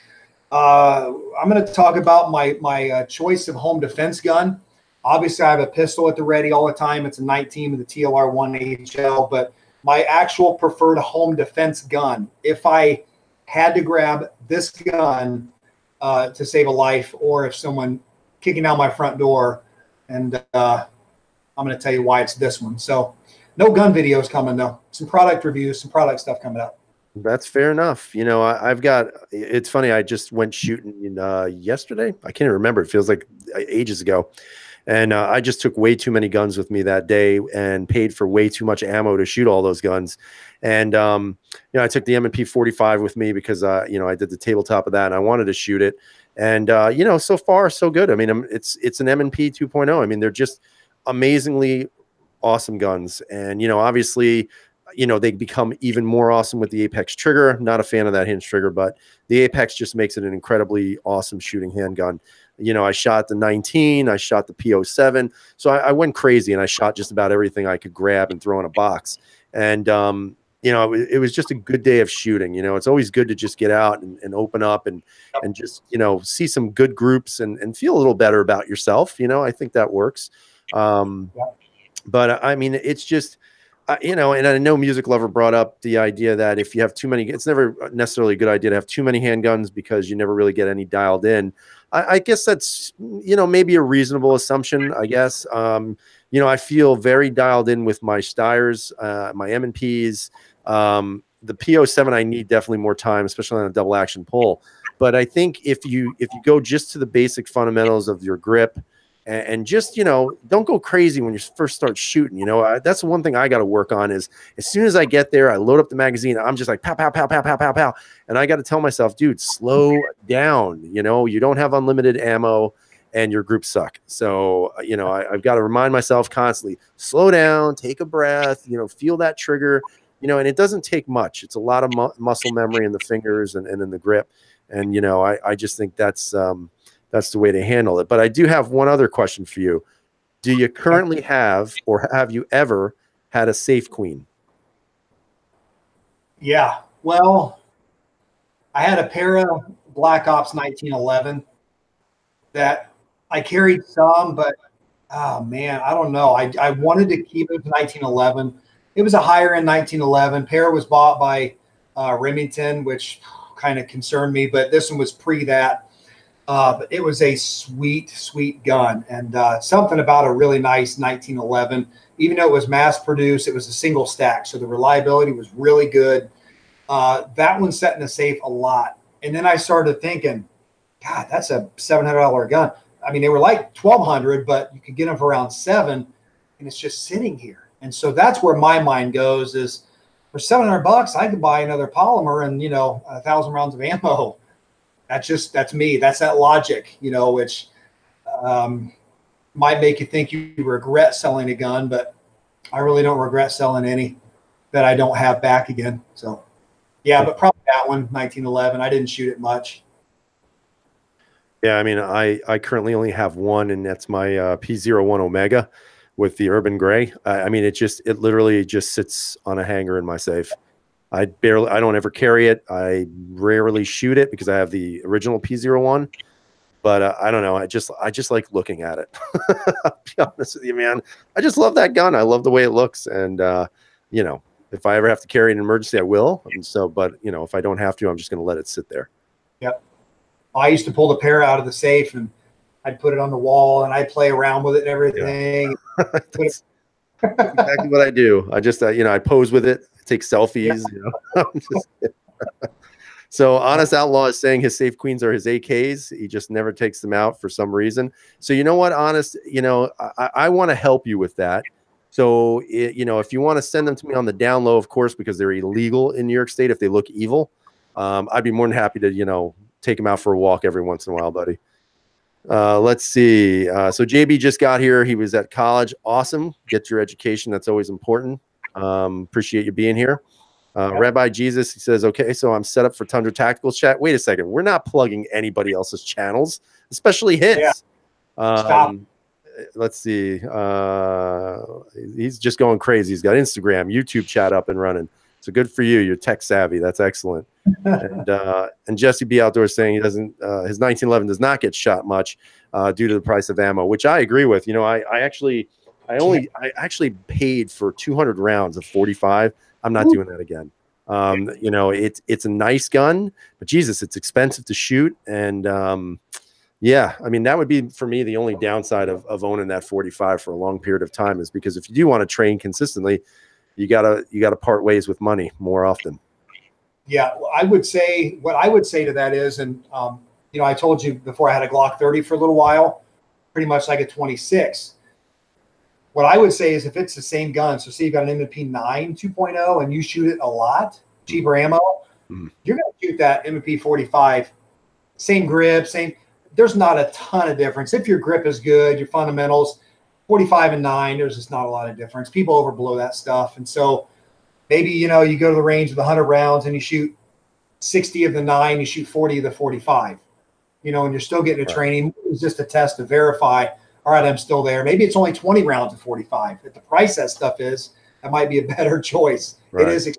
I'm going to talk about my choice of home defense gun. Obviously, I have a pistol at the ready all the time. It's a 19 with the TLR-1 HL, but my actual preferred home defense gun, if I had to grab this gun to save a life, or if someone kicking down my front door, and I'm going to tell you why it's this one. So no gun videos coming though. Some product reviews, some product stuff coming up. That's fair enough. It's funny. I just went shooting yesterday. I can't even remember. It feels like ages ago. And I just took way too many guns with me that day and paid for way too much ammo to shoot all those guns. And, I took the M&P 45 with me because, I did the tabletop of that and I wanted to shoot it. And, so far so good. I mean, it's an M&P 2.0. I mean, they're just amazingly awesome guns. And, obviously, they become even more awesome with the Apex trigger. Not a fan of that hinge trigger, but the Apex just makes it an incredibly awesome shooting handgun. I shot the 19, I shot the P07. So I went crazy and I shot just about everything I could grab and throw in a box. And, it was just a good day of shooting. It's always good to just get out and open up and just, see some good groups and feel a little better about yourself. I think that works. But I mean, it's just, and I know Music Lover brought up the idea that if you have too many, it's never necessarily a good idea to have too many handguns because you never really get any dialed in. I guess that's, maybe a reasonable assumption, I guess. I feel very dialed in with my Steyrs, my M&Ps. The P07, I need definitely more time, especially on a double action pull. But I think if you go just to the basic fundamentals of your grip, and just, don't go crazy when you first start shooting. That's the one thing I got to work on is as soon as I get there, I load up the magazine. I'm just like, pow, pow, pow, pow, pow, pow, pow. And I got to tell myself, dude, slow down. You don't have unlimited ammo and your groups suck. So, I've got to remind myself constantly, slow down, take a breath, feel that trigger, and it doesn't take much. It's a lot of muscle memory in the fingers and in the grip. And, I just think that's the way to handle it. But I do have one other question for you. Do you currently have, or have you ever had a safe queen? Yeah. Well, I had a pair of Black Ops 1911 that I carried some, but oh man, I don't know. I wanted to keep it to 1911. It was a higher end 1911. Pair was bought by Remington, which kind of concerned me, but this one was pre that. But it was a sweet, sweet gun, and something about a really nice 1911. Even though it was mass produced, it was a single stack, so the reliability was really good. That one set in the safe a lot. And then I started thinking, God, that's a $700 gun. I mean, they were like $1,200, but you could get them for around $700, and it's just sitting here. And so that's where my mind goes is for $700, I could buy another polymer and, 1,000 rounds of ammo. That's me. That's that logic, which might make you think you regret selling a gun, but I really don't regret selling any that I don't have back again. So, yeah, but probably that one, 1911. I didn't shoot it much. Yeah, I mean, I currently only have one, and that's my P01 Omega with the Urban Gray. I mean, it literally just sits on a hanger in my safe. I don't ever carry it. I rarely shoot it because I have the original P01. But I don't know. I just like looking at it. I'll be honest with you, man. I just love that gun. I love the way it looks, and if I ever have to carry it in an emergency, I will. And so, but if I don't have to, I'm just going to let it sit there. Yep. I used to pull the pair out of the safe and I'd put it on the wall and I'd play around with it and everything. Yeah. That's exactly what I do. I just I pose with it, take selfies. Yeah. So Honest Outlaw is saying his safe queens are his AKs. He just never takes them out for some reason. So you know what, Honest, I want to help you with that. So if you want to send them to me on the down low, of course, because they're illegal in New York State if they look evil, I'd be more than happy to take them out for a walk every once in a while, buddy. Let's see. So JB just got here. He was at college. Awesome. Get your education. That's always important. Appreciate you being here. Rabbi Jesus, he says, okay, so I'm set up for Tundra Tactical Chat. Wait a second. We're not plugging anybody else's channels, especially his. Yeah. Stop. Let's see. He's just going crazy. He's got Instagram, YouTube chat up and running. So good for you. You're tech savvy. That's excellent. And Jesse B Outdoors saying he doesn't, his 1911 does not get shot much due to the price of ammo, which I agree with. I actually paid for 200 rounds of 45. I'm not doing that again. It's a nice gun, but Jesus, it's expensive to shoot. And yeah, I mean, that would be for me the only downside of owning that 45 for a long period of time is because if you do want to train consistently, you gotta part ways with money more often. Yeah, what I would say to that is, and I told you before I had a Glock 30 for a little while, pretty much like a 26. What I would say is if it's the same gun, so say you've got an M&P 9 2.0 and you shoot it a lot, cheaper ammo, you're going to shoot that M&P 45, same grip, there's not a ton of difference. If your grip is good, your fundamentals, 45 and 9, there's just not a lot of difference. People overblow that stuff. And so maybe, you go to the range with 100 rounds and you shoot 60 of the 9, you shoot 40 of the 45, and you're still getting a training. It's just a test to verify, all right, I'm still there. Maybe it's only 20 rounds of 45. At the price that stuff is, that might be a better choice. Right. It is.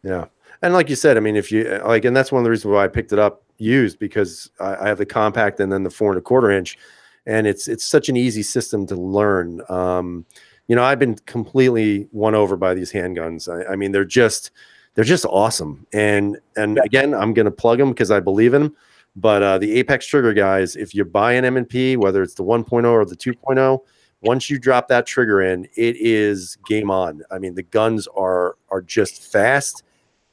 Yeah. And like you said, I mean, if you and that's one of the reasons why I picked it up used, because I have the compact and then the 4 1/4 inch, and it's such an easy system to learn. I've been completely won over by these handguns. I mean, they're just awesome. And again, I'm going to plug them because I believe in them. But the Apex Trigger guys, if you buy an M&P, whether it's the 1.0 or the 2.0, once you drop that trigger in, it is game on. I mean, the guns are just fast.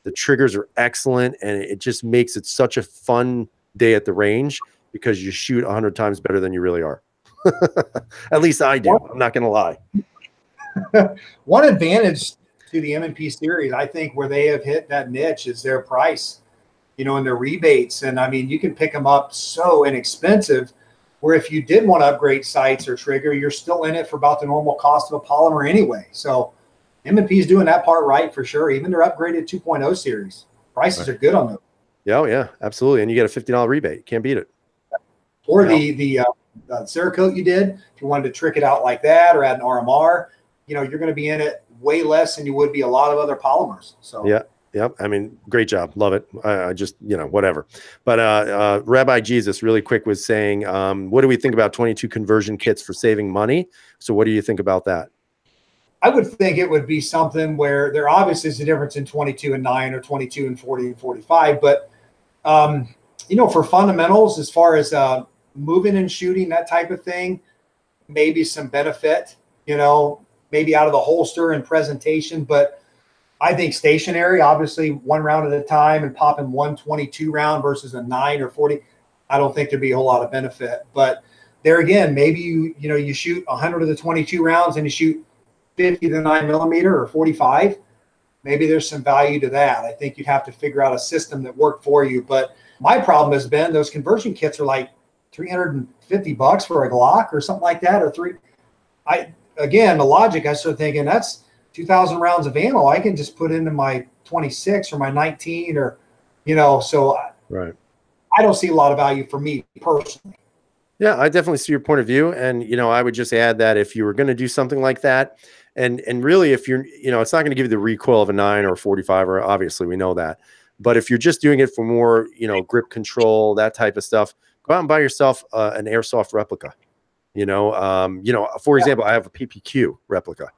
The triggers are excellent, and it just makes it such a fun day at the range because you shoot 100 times better than you really are. At least I do. I'm not going to lie. One advantage to the M&P series, I think, where they have hit that niche is their price, and their rebates. And I mean, you can pick them up so inexpensive where if you did want to upgrade sights or trigger, you're still in it for about the normal cost of a polymer anyway. So M&P is doing that part right for sure. Even their upgraded 2.0 series prices are good on those. Yeah, absolutely. And you get a $50 rebate. Can't beat it. Or the Cerakote you did, if you wanted to trick it out like that or add an RMR, you're going to be in it way less than you would be a lot of other polymers. So yeah. I mean, great job. Love it. I just, whatever. But Rabbi Jesus really quick was saying, what do we think about 22 conversion kits for saving money? So what do you think about that? I would think it would be something where there obviously is a difference in 22 and 9 or 22 and 40 and 45. But, for fundamentals, as far as moving and shooting, that type of thing, maybe some benefit, maybe out of the holster and presentation. But I think stationary, obviously 1 round at a time and popping 122 round versus a 9 or 40, I don't think there'd be a whole lot of benefit. But there again, maybe you shoot 100 of the 22 rounds and you shoot 50 to 9mm or 45. Maybe there's some value to that. I think you'd have to figure out a system that worked for you. But my problem has been those conversion kits are like $350 for a Glock or something like that, or the logic, I started thinking that's 2,000 rounds of ammo I can just put into my 26 or my 19 or, so right. I don't see a lot of value for me personally. Yeah, I definitely see your point of view. And, I would just add that if you were going to do something like that, and really if you're, it's not going to give you the recoil of a 9 or a 45, or obviously we know that. But if you're just doing it for more, grip control, that type of stuff, go out and buy yourself an airsoft replica. For example, I have a PPQ replica,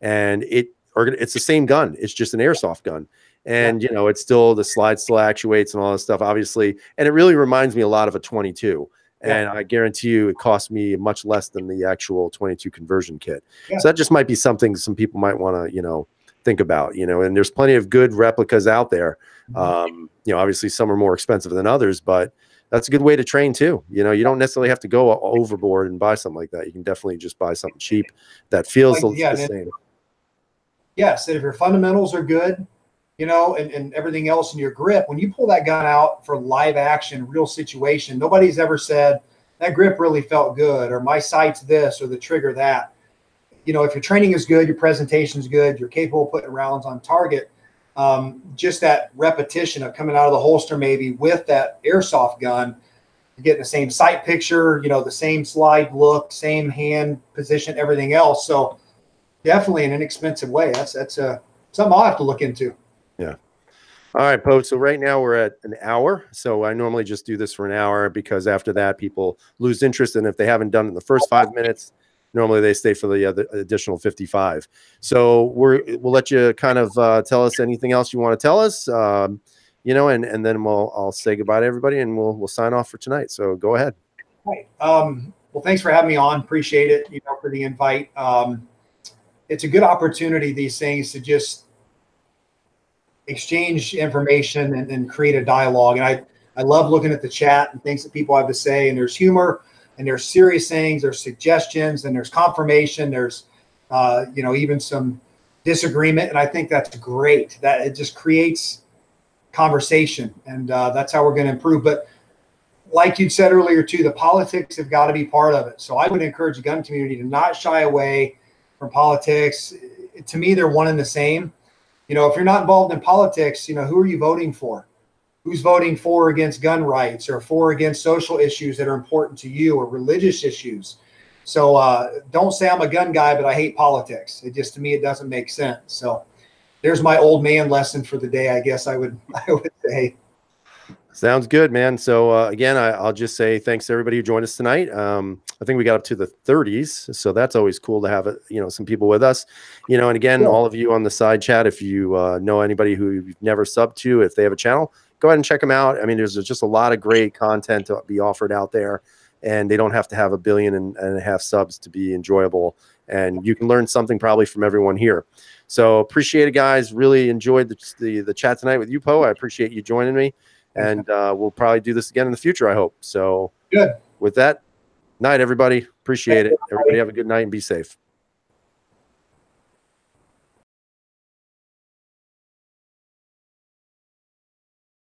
and it's the same gun. It's just an airsoft gun. And, it's still, the slide still actuates and all this stuff, obviously. And it really reminds me a lot of a 22. And I guarantee you it costs me much less than the actual 22 conversion kit. Yeah. So that just might be something some people might want to, think about, and there's plenty of good replicas out there. Obviously some are more expensive than others, but that's a good way to train too. You don't necessarily have to go overboard and buy something like that. You can definitely just buy something cheap that feels the same. Yes. And if your fundamentals are good, and everything else in your grip, when you pull that gun out for live action, real situation, nobody's ever said that grip really felt good, or my sight's this, or the trigger that. If your training is good, your presentation is good, you're capable of putting rounds on target, just that repetition of coming out of the holster maybe with that airsoft gun, you're getting the same sight picture, the same slide look, same hand position, everything else. So definitely an inexpensive way. That's something I'll have to look into. Yeah. All right, Poe. So right now we're at an hour. So I normally just do this for an hour because after that people lose interest. And if they haven't done it in the first 5 minutes, normally they stay for the additional 55. So we'll let you kind of tell us anything else you want to tell us, and then I'll say goodbye to everybody and we'll sign off for tonight. So go ahead. Right. Well, thanks for having me on. Appreciate it, for the invite. It's a good opportunity, these things, to just exchange information and create a dialogue. And I love looking at the chat and things that people have to say. And there's humor, and there's serious things, there's suggestions, and there's confirmation. There's, even some disagreement. And I think that's great. That it just creates conversation, and that's how we're going to improve. But like you said earlier too, the politics have got to be part of it. So I would encourage the gun community to not shy away from politics. To me, they're one and the same. If you're not involved in politics, who are you voting for? Who's voting for or against gun rights, or for or against social issues that are important to you, or religious issues? So don't say I'm a gun guy, but I hate politics. To me, it doesn't make sense. So there's my old man lesson for the day, I guess I would say. Sounds good, man. So again, I'll just say thanks to everybody who joined us tonight. I think we got up to the 30s, so that's always cool to have some people with us. And again, cool. All of you on the side chat, if you know anybody who you've never subbed to, if they have a channel, go ahead and check them out. I mean, there's just a lot of great content to be offered out there, and they don't have to have 1.5 billion subs to be enjoyable. And you can learn something probably from everyone here. So appreciate it, guys. Really enjoyed the chat tonight with you, Poe. I appreciate you joining me. And we'll probably do this again in the future, I hope. So good. With that, night, everybody. Appreciate it. Everybody have a good night and be safe.